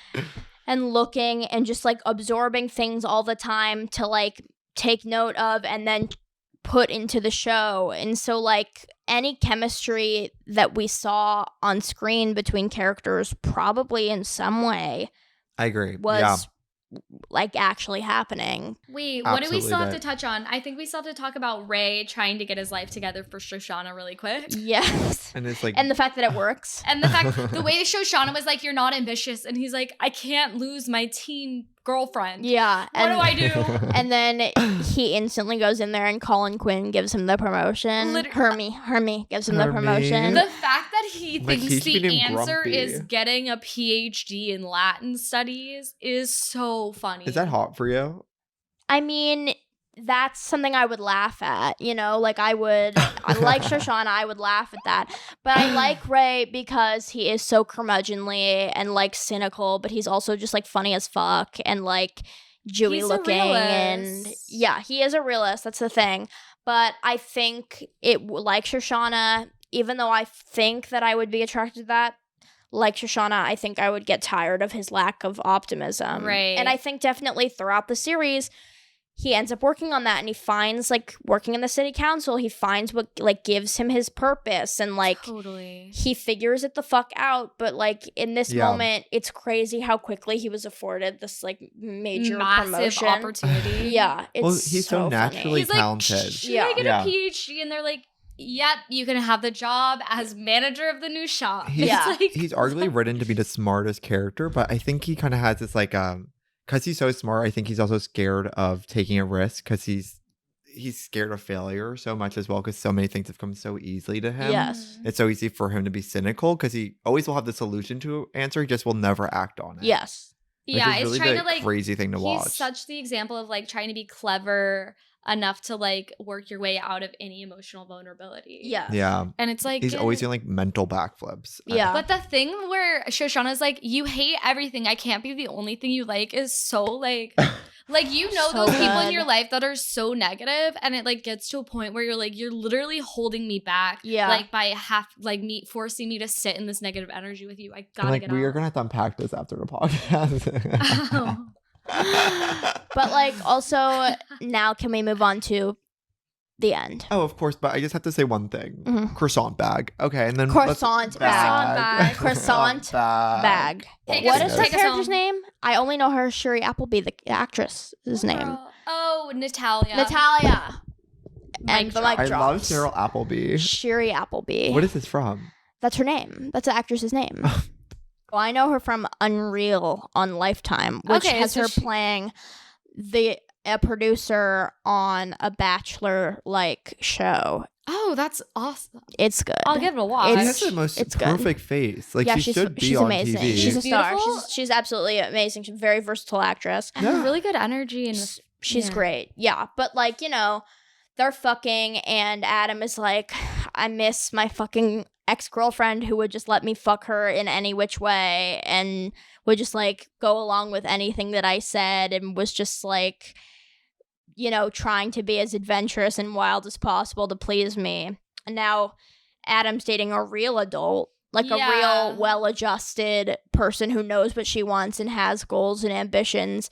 and looking and just like absorbing things all the time to like take note of and then put into the show. And so like any chemistry that we saw on screen between characters probably in some way I agree was like actually happening. Wait, what do we still have to touch on? I think we still have to talk about Ray trying to get his life together for Shoshanna really quick. Yes. And it's like, and the fact that it works. And the fact the way that Shoshanna was like, you're not ambitious, and he's like, I can't lose my teen girlfriend. Yeah. What do I do? And then he instantly goes in there and Colin Quinn gives him the promotion. Hermie gives him the promotion. The fact that he thinks the answer grumpy. is getting a PhD in Latin studies is so funny. Is that hot for you? I mean, that's something I would laugh at, you know, like I like Shoshanna, I would laugh at that. But I like Ray because he is so curmudgeonly and like cynical, but he's also just like funny as fuck. And like, Jewy He's a looking, and realist. yeah, he is a realist. That's the thing. But I think like Shoshanna, even though I think that I would be attracted to that, like Shoshanna, I think I would get tired of his lack of optimism. Right. And I think definitely throughout the series, he ends up working on that, and he finds, like, working in the city council, he finds what, like, gives him his purpose, and, like, Totally. he figures it the fuck out. But, like, in this Yeah. moment, it's crazy how quickly he was afforded this, like, major Massive promotion. opportunity. Yeah, it's Well, he's so naturally funny. He's like, talented. should Yeah. I get Yeah. a PhD? And they're like, yep, you can have the job as manager of the new shop. He's, Yeah. It's like, he's arguably written to be the smartest character, but I think he kind of has this like because he's so smart. I think he's also scared of taking a risk because he's scared of failure so much as well because so many things have come so easily to him. Yes. It's so easy for him to be cynical because he always will have the solution to answer. He just will never act on it. Yes. Which yeah, is it's really trying the to like crazy thing to watch. He's such the example of like trying to be clever enough to like work your way out of any emotional vulnerability. Yeah. Yeah. And it's like He's always doing like mental backflips. Yeah. But the thing where Shoshanna's like, you hate everything. I can't be the only thing you like is so like like you know So those people in good. your life that are so negative, and it like gets to a point where you're like, you're literally holding me back. Yeah. Like by me forcing me to sit in this negative energy with you. I gotta like get we out. are gonna have to unpack this after the podcast. But, like, also, now can we move on to the end? Oh, of course, but I just have to say one thing. Mhm. Croissant bag. Okay, and then Croissant bag. bag. Croissant bag. Take What us- is her take us character's home. name? I only know her Shiri Appleby, the actress's name. Girl. Oh, Natalia. Natalia. And the mic I drops. love Cheryl Appleby. Shiri Appleby. What is this from? That's her name. That's the actress's name. Well, I know her from Unreal on Lifetime, which Okay, has so her she- playing a producer on a Bachelor-like show. Oh, that's awesome. It's good. I'll give it a watch. She It's- has the most it's good. perfect face. Like yeah, she should be she's on amazing. TV. She's a star. Beautiful. She's absolutely amazing. She's a very versatile actress. And Yeah. really good energy and She's yeah. great. Yeah, but like, you know, they're fucking, and Adam is like, I miss my fucking ex-girlfriend who would just let me fuck her in any which way and would just like go along with anything that I said and was just like, you know, trying to be as adventurous and wild as possible to please me. And now Adam's dating a real adult, like a Yeah. real well-adjusted person who knows what she wants and has goals and ambitions.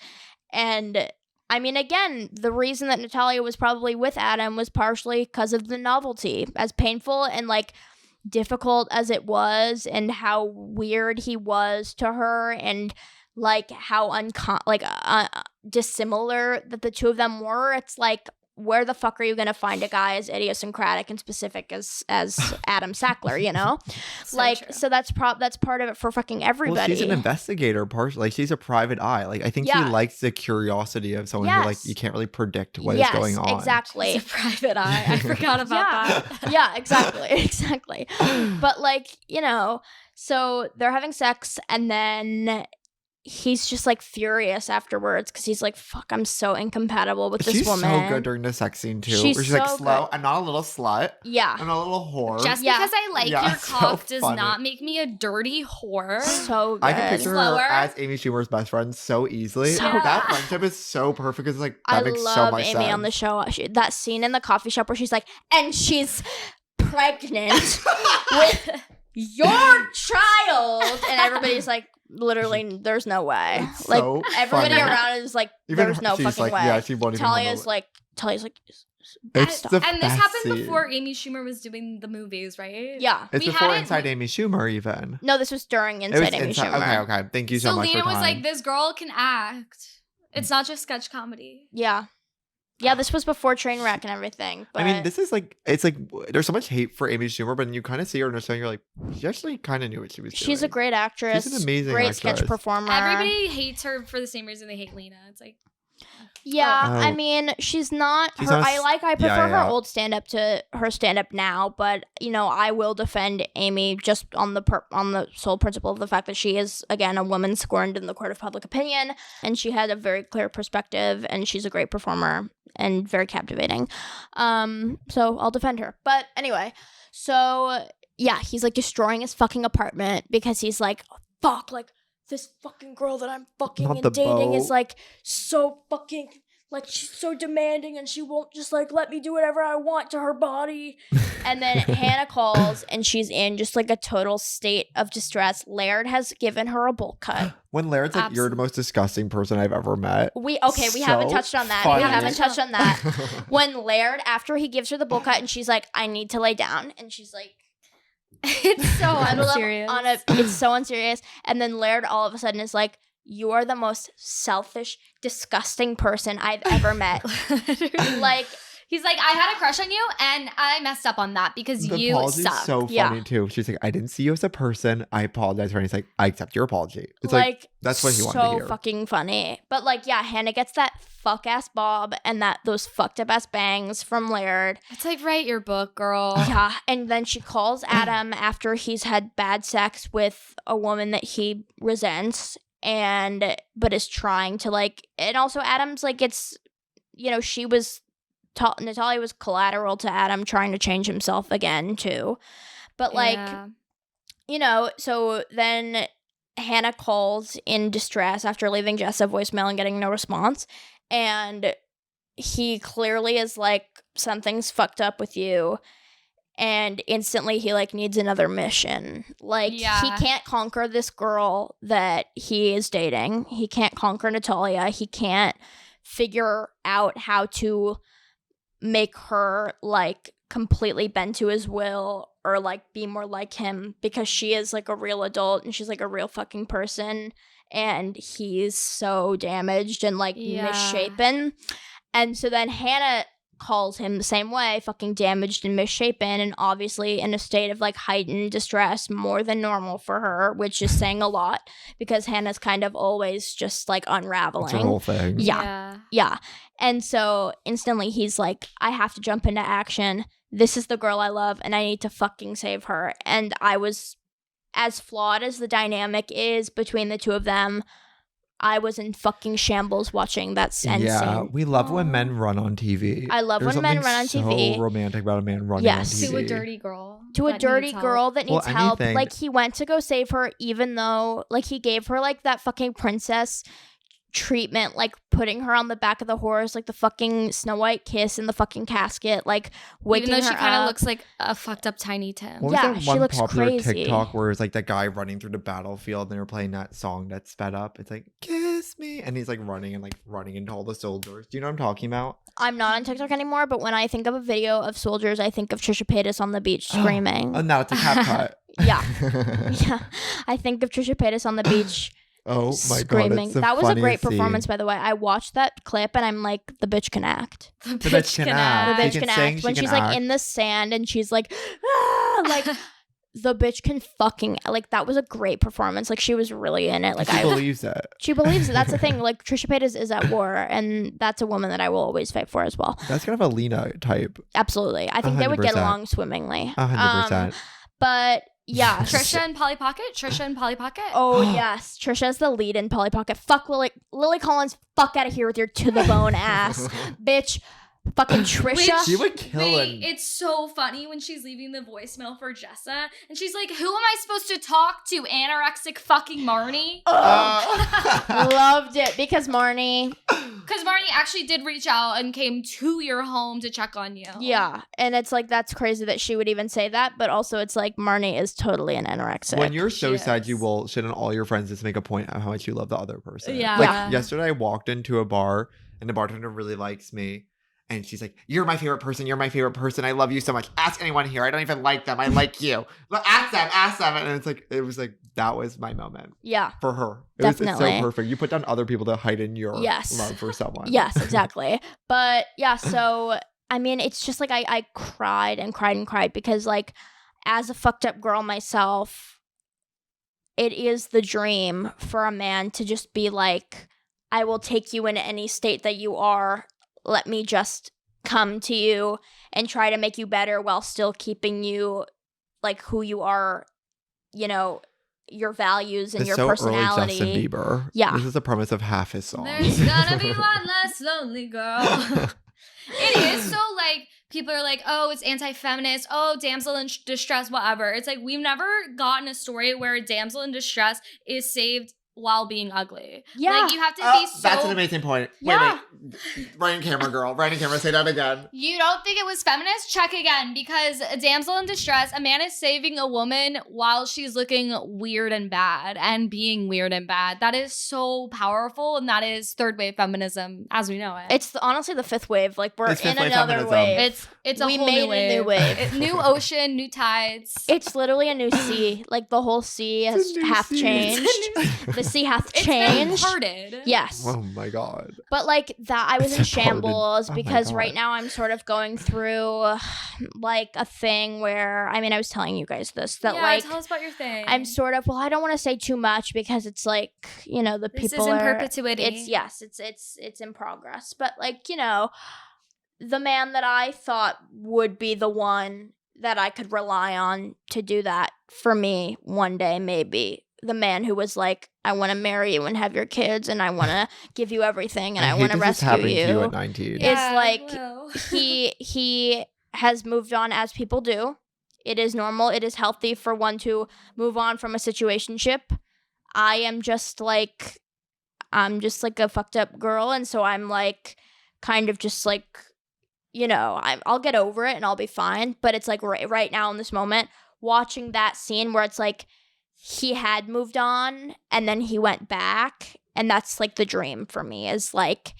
And I mean, again, the reason that Natalia was probably with Adam was partially because of the novelty. As painful and like difficult as it was, and how weird he was to her, and like how dissimilar that the two of them were. It's like, where the fuck are you gonna find a guy as idiosyncratic and specific as Adam Sackler, you know? So like, true. so that's part of it for fucking everybody. Well, she's an investigator, partially. Like she's a private eye. Like I think Yeah. he likes the curiosity of someone who like Yes. you can't really predict what is Yes, going on. exactly. It's a private eye. I forgot about Yeah. that. Yeah, exactly. But like, you know, so they're having sex, and then he's just like furious afterwards because he's like, fuck, I'm so incompatible with this She's woman. so good during the sex scene too. She's where she's like so slow. good. I'm not a little slut. Yeah. I'm not a little whore. Just Yeah. because I like Yeah, your so cock does funny. not make me a dirty whore. So good. I can picture Slower. her as Amy Schumer's best friend so easily. So That good. friendship is so perfect. It's like that I makes love so much Amy sense. on the show. That scene in the coffee shop where she's like, and she's pregnant with your child, and everybody's like, literally, there's no way. It's Like so everybody funny. around is like, Even there's no she's fucking like, way. yeah, she won't even Talia's handle like, It's stop. the And this best happened scene. before Amy Schumer was doing the movies, right? yeah. It's we before had it- Inside Amy Schumer even. No, this was during It was Inside Amy inside. Schumer. Okay. Thank you so So much Lena for was time. like, this girl can act. It's not just sketch comedy. Yeah. Yeah, this was before Trainwreck and everything. But I mean, this is like, it's like, there's so much hate for Amy Schumer, but you kind of see her and you're saying, you're like, she actually kind of knew what she was doing. she's a great actress. She's an amazing great actress. sketch performer. Everybody hates her for the same reason they hate Lena. It's like, Yeah, Oh. I mean, she's not She's her. not I prefer yeah. her old stand up to her stand up now, but you know, I will defend Amy just on the sole principle of the fact that she is again a woman scorned in the court of public opinion, and she had a very clear perspective, and she's a great performer and very captivating. So I'll defend her. But anyway, so yeah, he's like destroying his fucking apartment because he's like, fuck, like this fucking girl that I'm fucking Not and the dating is boat. like so fucking like she's so demanding and she won't just like let me do whatever I want to her body. And then Hannah calls and she's in just like a total state of distress. Laird has given her a bowl cut. When Laird's like, you're the most disgusting person I've ever met. We So haven't touched on that. funny. We haven't touched on that. When Laird, after he gives her the bowl cut and she's like, I need to lay down, and she's like, It's so unserious. It's so unserious. And then Laird all of a sudden is like, you are the most selfish, disgusting person I've ever met. Like, he's like, I had a crush on you and I messed up on that because The you apology's suck. so funny too. She's like, I didn't see you as a person. I apologize for it. And he's like, I accept your apology. It's like that's what he wanted to hear. So fucking funny. But like, yeah, Hannah gets that fuck ass bob and those fucked up ass bangs from Laird. It's like, write your book, girl. Yeah, and then she calls Adam after he's had bad sex with a woman that he resents but is trying to like, and also Adam's like, it's, Natalia was collateral to Adam trying to change himself again too. But like, so then Hannah calls in distress after leaving Jess a voicemail and getting no response. And he clearly is like, something's fucked up with you. And instantly he like needs another mission. Like he can't conquer this girl that he is dating. He can't conquer Natalia. He can't figure out how to make her like completely bend to his will or like be more like him, because she is like a real adult and she's like a real fucking person, and he's so damaged and like misshapen. And so then Hannah calls him the same way, fucking damaged and misshapen, and obviously in a state of like heightened distress, more than normal for her, which is saying a lot because Hannah's kind of always just like unraveling. It's her whole thing. Yeah. And so instantly he's like, I have to jump into action. This is the girl I love and I need to fucking save her. And I was, as flawed as the dynamic is between the two of them, I was in fucking shambles watching that end scene. We love when men run on TV. I love when men run on TV. So romantic about a man running on TV. To a dirty girl. To a dirty girl that needs help. Anything. Like, he went to go save her, even though, like, he gave her, like, that fucking princess treatment, like, putting her on the back of the horse, like, the fucking Snow White kiss in the fucking casket, like, waking her up. Even though she kind of looks like a fucked up Tiny Tim. What was that she one looks popular crazy. TikTok where it's like that guy running through the battlefield and they were playing that song that's sped up? It's like, kiss me. And he's like running into all the soldiers. Do you know what I'm talking about? I'm not on TikTok anymore, but when I think of a video of soldiers, I think of Trisha Paytas on the beach screaming. Oh, no, it's a cap cut. Yeah. I think of Trisha Paytas on the beach. Oh my screaming. God, that was a great scene. performance, by the way. I watched that clip and I'm like, the bitch can act. The bitch can act. The bitch can act. When she's like in the sand and she's like, like the bitch can fucking, like, that was a great performance. Like, she was really in it. Like, she believes it. She believes it. That's the thing. Like, Trisha Paytas is at war, and that's a woman that I will always fight for as well. That's kind of a Lena type. Absolutely. I think 100%. They would get along swimmingly. 100%. But yeah. Trisha and Polly Pocket? Oh, yes. Trisha's the lead in Polly Pocket. Fuck Lily Collins, fuck out of here with your to the bone ass. Bitch. Fucking Trisha. She would kill him. It's so funny when she's leaving the voicemail for Jessa and she's like, who am I supposed to talk to? Anorexic fucking Marnie? Loved it because Marnie actually did reach out and came to your home to check on you. Yeah. And it's like, that's crazy that she would even say that. But also it's like, Marnie is totally an anorexic. When you're so sad, you will shit on all your friends just to make a point of how much you love the other person. Yeah. Like yesterday I walked into a bar and the bartender really likes me. And she's like, you're my favorite person. You're my favorite person. I love you so much. Ask anyone here. I don't even like them. I like you. But ask them. And it was like, that was my moment. Yeah. For her. It's so perfect. You put down other people to heighten your love for someone. Yes, exactly. But yeah, so, I mean, it's just like I cried and cried and cried because, like, as a fucked up girl myself, it is the dream for a man to just be like, I will take you in any state that you are. Let me just come to you and try to make you better while still keeping you like who you are, you know, your values and your personality. Early Justin Bieber. Yeah. This is the premise of half his song. There's gonna be one less lonely girl. It is so like, people are like, oh, it's anti-feminist. Oh, damsel in distress, whatever. It's like, we've never gotten a story where a damsel in distress is saved while being ugly. Yeah. Like, you have to be so... That's an amazing point. Yeah. Wait. Writing camera, girl. Writing camera, say that again. You don't think it was feminist? Check again, because a damsel in distress, a man is saving a woman while she's looking weird and bad and being weird and bad. That is so powerful, and that is third wave feminism as we know it. It's honestly the fifth wave. Like, we're It's in fifth wave another feminism. wave. It's a We whole made new wave. a new wave. New ocean, new tides. It's literally a new sea. Like, the whole sea has new hath sea. changed. The sea hath It's been changed. parted. Yes. Oh my god. But like that, I was in It's departed. shambles Oh my because right God. now I'm sort of going through like a thing where, I mean, I was telling you guys this, that Yeah, like tell us about your thing. I'm sort of, well, I don't want to say too much because it's like, you know, the This people is in are, perpetuity. it's in progress. But like, you know, the man that I thought would be the one that I could rely on to do that for me one day, maybe. The man who was like, I want to marry you and have your kids and I want to give you everything and I want to rescue happening you. to you at 19. Yeah. It's like well. he has moved on as people do. It is normal. It is healthy for one to move on from a situationship. I'm just like a fucked up girl, and so I'm like kind of just like, you know, I'll get over it and I'll be fine. But it's like right now in this moment, watching that scene where it's like he had moved on and then he went back, and that's like the dream for me is like,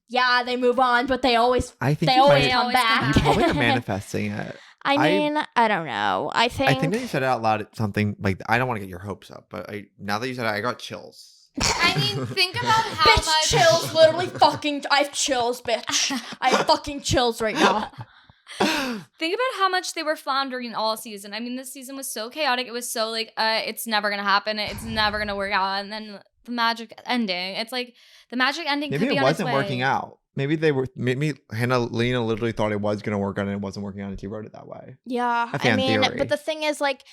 yeah, they move on, but they always They always might- come always back. come You probably are manifesting it. I mean, I don't know. I think that you said it out loud. It's something like, I don't want to get your hopes up, but now that you said it, I got chills. I mean, think about how bitch much chills. Literally fucking. I have chills, bitch. I have fucking chills right now. Think about how much they were floundering all season. I mean, this season was so chaotic. It was so like, it's never gonna happen. It's never gonna work out. And then the magic ending. It's like the magic ending Maybe could be it on its wasn't way. working out. Maybe Lena literally thought it was going to work out and it wasn't working out and she wrote it that way. Yeah, A fan I mean, theory. but the thing is, like,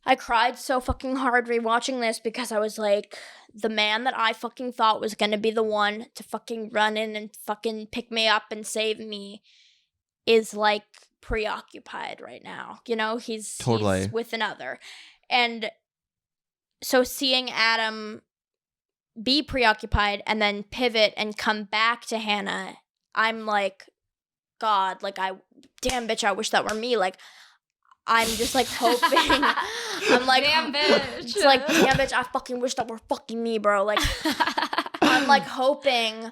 I cried so fucking hard rewatching this because I was like, the man that I fucking thought was gonna be the one to fucking run in and fucking pick me up and save me is like preoccupied right now. You know, he's with another. And so seeing Adam be preoccupied and then pivot and come back to Hannah, I'm like, God, like damn bitch, I wish that were me. Like, I'm just like hoping. I'm like, damn bitch. It's like, damn bitch, I fucking wish that were fucking me, bro. Like, I'm like hoping,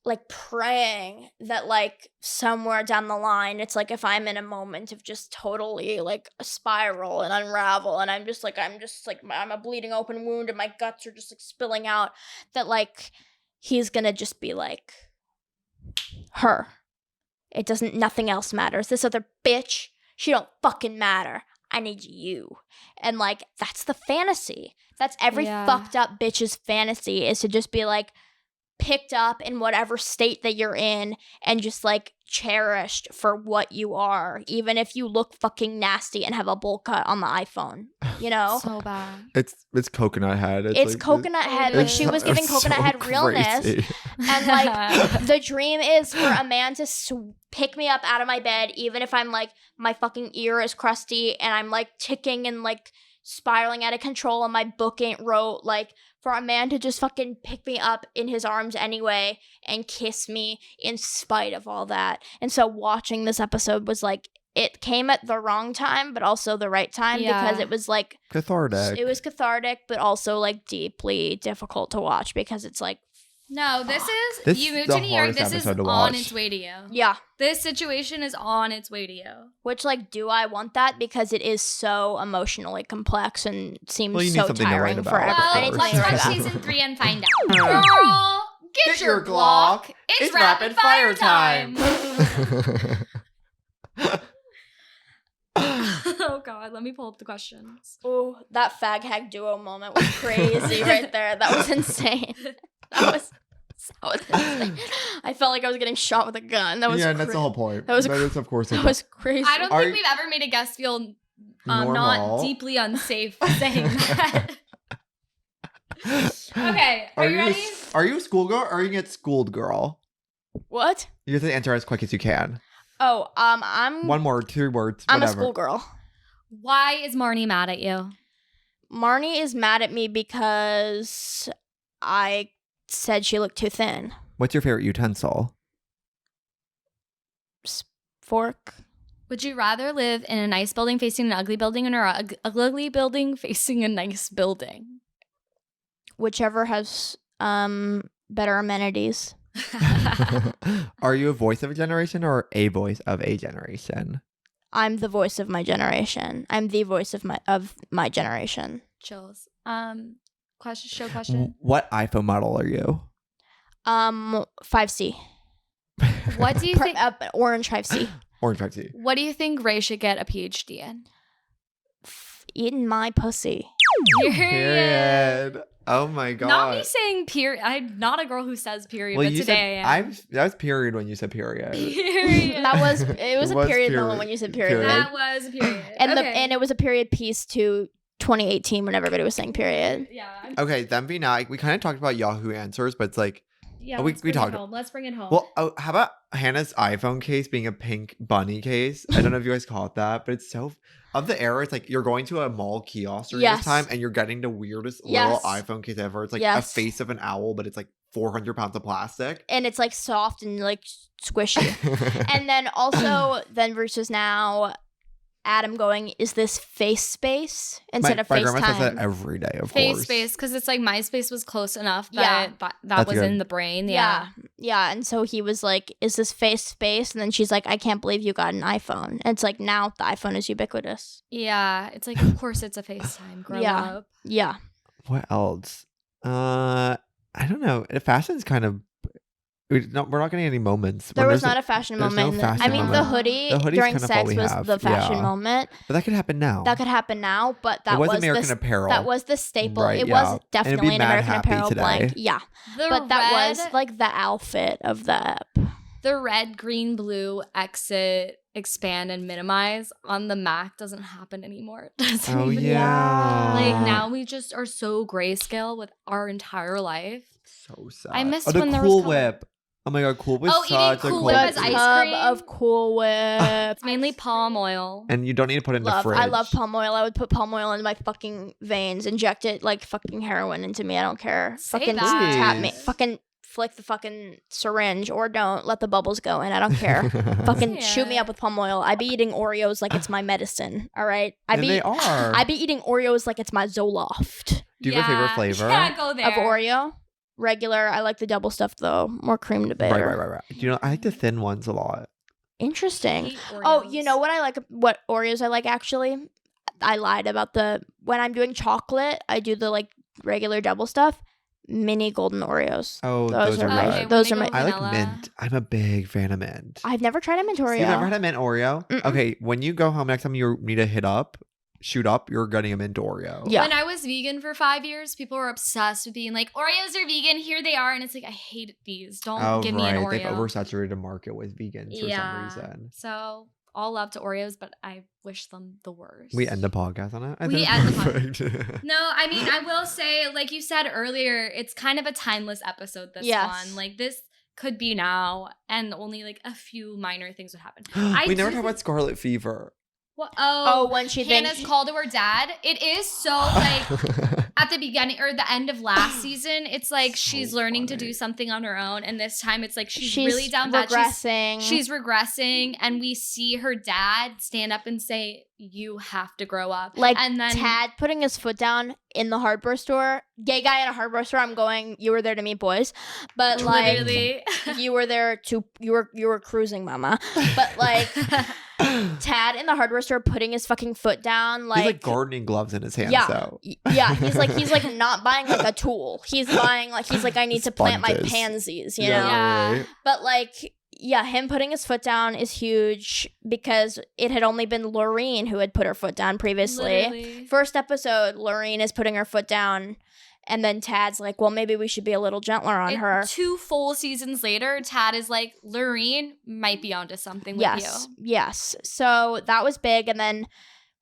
like praying that like somewhere down the line, it's like if I'm in a moment of just totally like a spiral and unravel, and I'm just like I'm a bleeding open wound and my guts are just like spilling out, that like he's gonna just be like, her. It doesn't. Nothing else matters. This other bitch, she don't fucking matter. I need you. And like that's the fantasy. That's every fucked up bitch's fantasy, is to just be like picked up in whatever state that you're in and just like cherished for what you are, even if you look fucking nasty and have a bowl cut on the iPhone, you know? So bad. It's coconut head. It's like, coconut head. Like she was giving coconut head realness. Crazy. And like the dream is for a man to pick me up out of my bed, even if I'm like, my fucking ear is crusty and I'm like ticking and like spiraling out of control and my book ain't wrote, like for a man to just fucking pick me up in his arms anyway and kiss me in spite of all that. And so watching this episode was like, it came at the wrong time, but also the right time, because it was like cathartic. It was cathartic, but also like deeply difficult to watch, because it's like, no, this This you is moved the to New York. hardest This is episode to on watch. its way to you. yeah. This situation is on its way to you. Which, like, do I want that? Because it is so emotionally complex and seems Well, you need so something to write tiring about. for everyone. Well, I need let's something to write watch about. season 3 and find out. Girl, get your Glock. It's rapid fire time. Oh God, let me pull up the questions. Ooh, that fag hag duo moment was crazy right there. That was insane. That was insane. I felt like I was getting shot with a gun. That was that's the whole point. That was That is, of course, That was crazy. I don't think we've ever made a guest feel not Normal. deeply unsafe saying that. Okay, are you ready? Are you a schoolgirl or are you get schooled girl? What? You have to answer as quick as you can. Oh, I'm 1 word, 2 words, I'm whatever. a schoolgirl. Why is Marnie mad at you? Marnie is mad at me because I said she looked too thin. What's your favorite utensil? Fork. Would you rather live in a nice building facing an ugly building or an ugly building facing a nice building? Whichever has better amenities. Are you a voice of a generation or a voice of a generation? I'm the voice of my generation. I'm the voice of my generation. Chills. Question. What iPhone model are you? 5C. What do you think? Orange 5C. Orange 5C. What do you think Ray should get a PhD in? Eating my pussy. Period. Oh my god. Not me saying period. I'm not a girl who says period, but today I am. That was period when you said period. Period. It was a period moment when you said period. That was a period. And it was a period piece to 2018 when everybody was saying period. Yeah. Okay, then be now. We kind of talked about Yahoo Answers, but it's like, yeah, we talked. Let's bring it home. Well, how about Hannah's iPhone case being a pink bunny case? I don't know if you guys call it that, but it's so of the era. It's like you're going to a mall kiosk during this time, and you're getting the weirdest little iPhone case ever. It's like a face of an owl, but it's like 400 pounds of plastic, and it's like soft and like squishy. And then also, then versus now, Adam going, is this face space instead of FaceTime? My grandma says that every day, of face course. Space, because it's like MySpace was close enough that that was good. in the brain. Yeah. And so he was like, is this face space? And then she's like, I can't believe you got an iPhone. And it's like, now the iPhone is ubiquitous. Yeah. It's like, of course it's a FaceTime. Grow up. Yeah. What else? I don't know. Fashion's kind of... we're not getting any moments. There was not a fashion moment. The hoodie during sex was the fashion moment. But that could happen now. But that was American Apparel. That was the staple. Right, it was definitely an American Apparel today. blank. Yeah. But that was like the outfit of the ep. The red, green, blue, exit, expand, and minimize on the Mac doesn't happen anymore. Oh, yeah. Like now we just are so grayscale with our entire life. So sad. I missed the when there Cool was color. Whip. Oh my god, Cool Whip. Eating Cool Whip as ice cream. Of Cool Whip. It's mainly palm oil. And you don't need to put it in the fridge. I love palm oil. I would put palm oil in my fucking veins, inject it like fucking heroin into me. I don't care. Fucking tap me. Fucking flick the fucking syringe or don't. Let the bubbles go in. I don't care. Fucking shoot me up with palm oil. I be eating Oreos like it's my medicine. All right? I be eating Oreos like it's my Zoloft. Do you have a favorite flavor? Yeah, go there. Of Oreo? Regular. I like the double stuff though. More cream to bear. Right. You know, I like the thin ones a lot. Interesting. Oh, you know what I like? What Oreos I like actually? I lied about when I'm doing chocolate, I do the like regular double stuff. Mini golden Oreos. Oh, those are good. Those are my. I like mint. I'm a big fan of mint. I've never tried a mint Oreo. You've never had a mint Oreo? Mm-mm. Okay, when you go home next time, you need to shoot up, you're getting a mint Oreo. Yeah. When I was vegan for 5 years, people were obsessed with being like, Oreos are vegan, here they are. And it's like, I hate these. Don't give me an Oreo. They've oversaturated the market with vegans for some reason. So all love to Oreos, but I wish them the worst. We end the podcast on it? We end the podcast. No, I mean, I will say, like you said earlier, it's kind of a timeless episode, this one. Like, this could be now, and only like a few minor things would happen. We never talked about Scarlet Fever. What? When she Hannah's called to her dad. It is so like at the beginning or the end of last season. It's like she's learning to do something on her own, and this time it's like she's really down bad. She's regressing, and we see her dad stand up and say, "You have to grow up." Like, and then Tad putting his foot down in the hardware store. Gay guy in a hardware store. I'm going. You were there to meet boys, but like literally, you were there to you were cruising, mama. But like. Tad in the hardware store putting his fucking foot down, like he's like gardening gloves in his hands. Though. Yeah, he's like not buying like a tool. He's buying like I need to plant my pansies, you know. Right. But like, yeah, him putting his foot down is huge because it had only been Lorene who had put her foot down previously. Literally. First episode, Lorene is putting her foot down. And then Tad's like, well, maybe we should be a little gentler on her. 2 full seasons later, Tad is like, Lorene might be onto something with you. Yes. So that was big. And then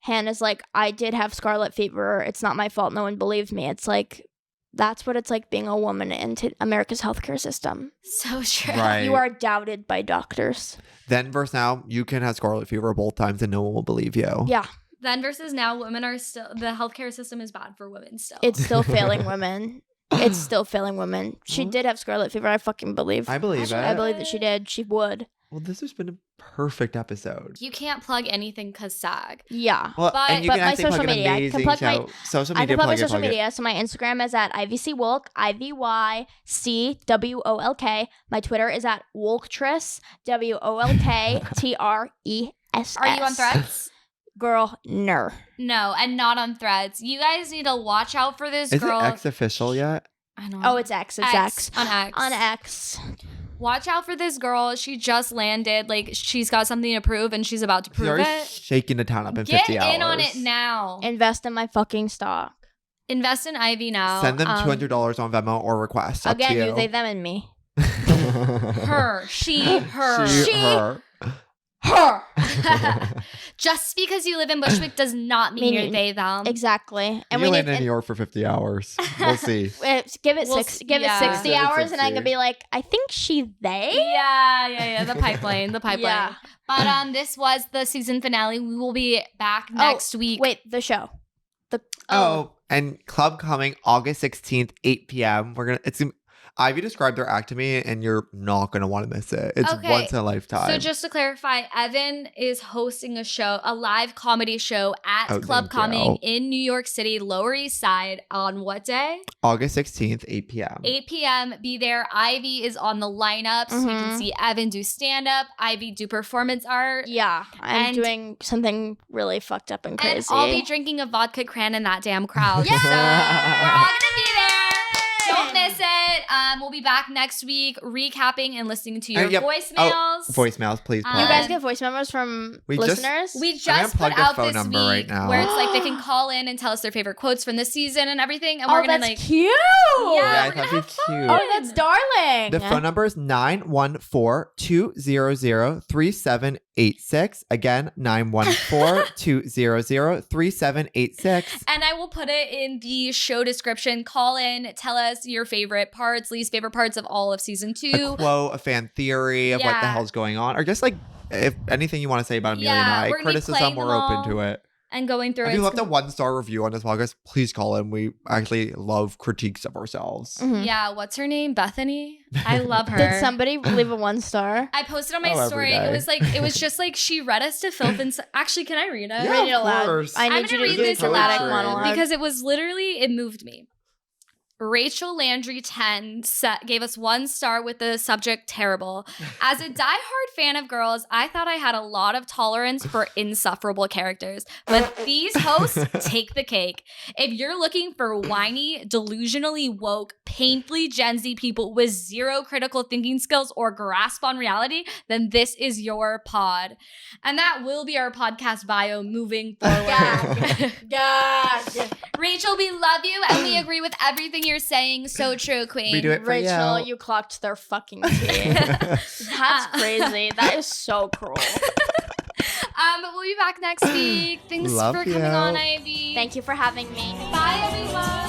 Hannah's like, I did have scarlet fever. It's not my fault. No one believed me. It's like, that's what it's like being a woman in America's healthcare system. So true. Right. You are doubted by doctors. Then versus now, you can have scarlet fever both times and no one will believe you. Yeah. Then versus now, women are still, the healthcare system is bad for women still. It's still failing women. It's still failing women. She did have scarlet fever, I fucking believe. I believe it. I believe that she did. She would. Well, this has been a perfect episode. You can't plug anything because SAG. Yeah. Well, But- and you but can my actually social plug an media, I can amazing plug show. Social I media, can plug my plug it, social plug it. media. So my Instagram is at IVCWolk, IVYCWOLK. My Twitter is at Wolktris, WOLKTRESS. Are you on Threads? Girl, no. No, and not on Threads. You guys need to watch out for this Is girl. it X official yet? I don't Oh, it's X. It's X. On X. On X. Watch out for this girl. She just landed. Like, she's got something to prove, and she's about to She's prove already it. shaking the town up in Get 50 hours. in on it now. Invest in my fucking stock. Invest in Ivy now. Send them $200 on Venmo or request. Up Again, to you. you, they, them, and me. Her. She. Her. Her. Her. Just because you live in Bushwick does not mean you're they, them. Exactly. And we you need land in New York for 50 hours. We'll see. give it We'll six. s- Give yeah. it 60 Give it hours, and I 60. can be like, I think she they. Yeah. The pipeline. Yeah. But this was the season finale. We will be back next week. Wait, the show. Oh, and club coming August 16th, 8 p.m. Ivy described their act to me, and you're not going to want to miss it. It's Okay. once in a lifetime. So just to clarify, Evan is hosting a live comedy show at Oh, Club thank Coming you. in New York City, Lower East Side on what day? August 16th, 8 p.m. 8 p.m. Be there. Ivy is on the lineup, so you can Mhm. see Evan do stand-up, Ivy do performance art. Yeah, I'm And- doing something really fucked up and crazy. And I'll be drinking a vodka cran in that damn crowd. Yeah! So we're all gonna be there. Don't miss it. We'll be back next week recapping and listening to your Yep. voicemails. Voicemails, please. You You plug. guys get voice memos from We just- listeners? We I'm just gonna put plug the out phone this number week right now. where it's like they can call in and tell us their favorite quotes from this season and everything, and Oh, we're gonna that's like cute. Yeah, Yeah, we're that'd gonna be have fun. cute. Oh, that's darling. The phone number is 914-200-3786. Again, 914-200-3786. And I will put it in the show description. Call in, tell us your favorite parts, least favorite parts of all of season A 2. quote, a fan theory of what the Yeah. hell's going on, or just like if anything you want to say about Amelia Yeah, and I, we're gonna be criticism, playing we're them open all. to it. And going through If it. you left a 1-star review on this podcast, please call in. We actually love critiques of ourselves. Mhm. Yeah, what's her name? Bethany? I love her. Did somebody leave a 1-star? I posted on my Oh, every story. day. It was just like she read us to filth and actually, can I read it? Yeah, Read it of aloud. course. I I'm need you gonna to read do this a dramatic aloud monologue. because it was literally, it moved me. Rachel Landry 10 gave us 1 star with the subject terrible. As a diehard fan of girls, I thought I had a lot of tolerance for insufferable characters, but these hosts take the cake. If you're looking for whiny, delusionally woke, painfully Gen Z people with zero critical thinking skills or grasp on reality, then this is your pod. And that will be our podcast bio moving forward. God. Rachel, we love you and we agree with everything you're saying. So true, queen. We do it for Rachel, you. you clocked their fucking teeth. That's crazy. That is so cruel. But we'll be back next week. Thanks Love for coming you. on, Ivy. Thank you for having me. Bye, everyone.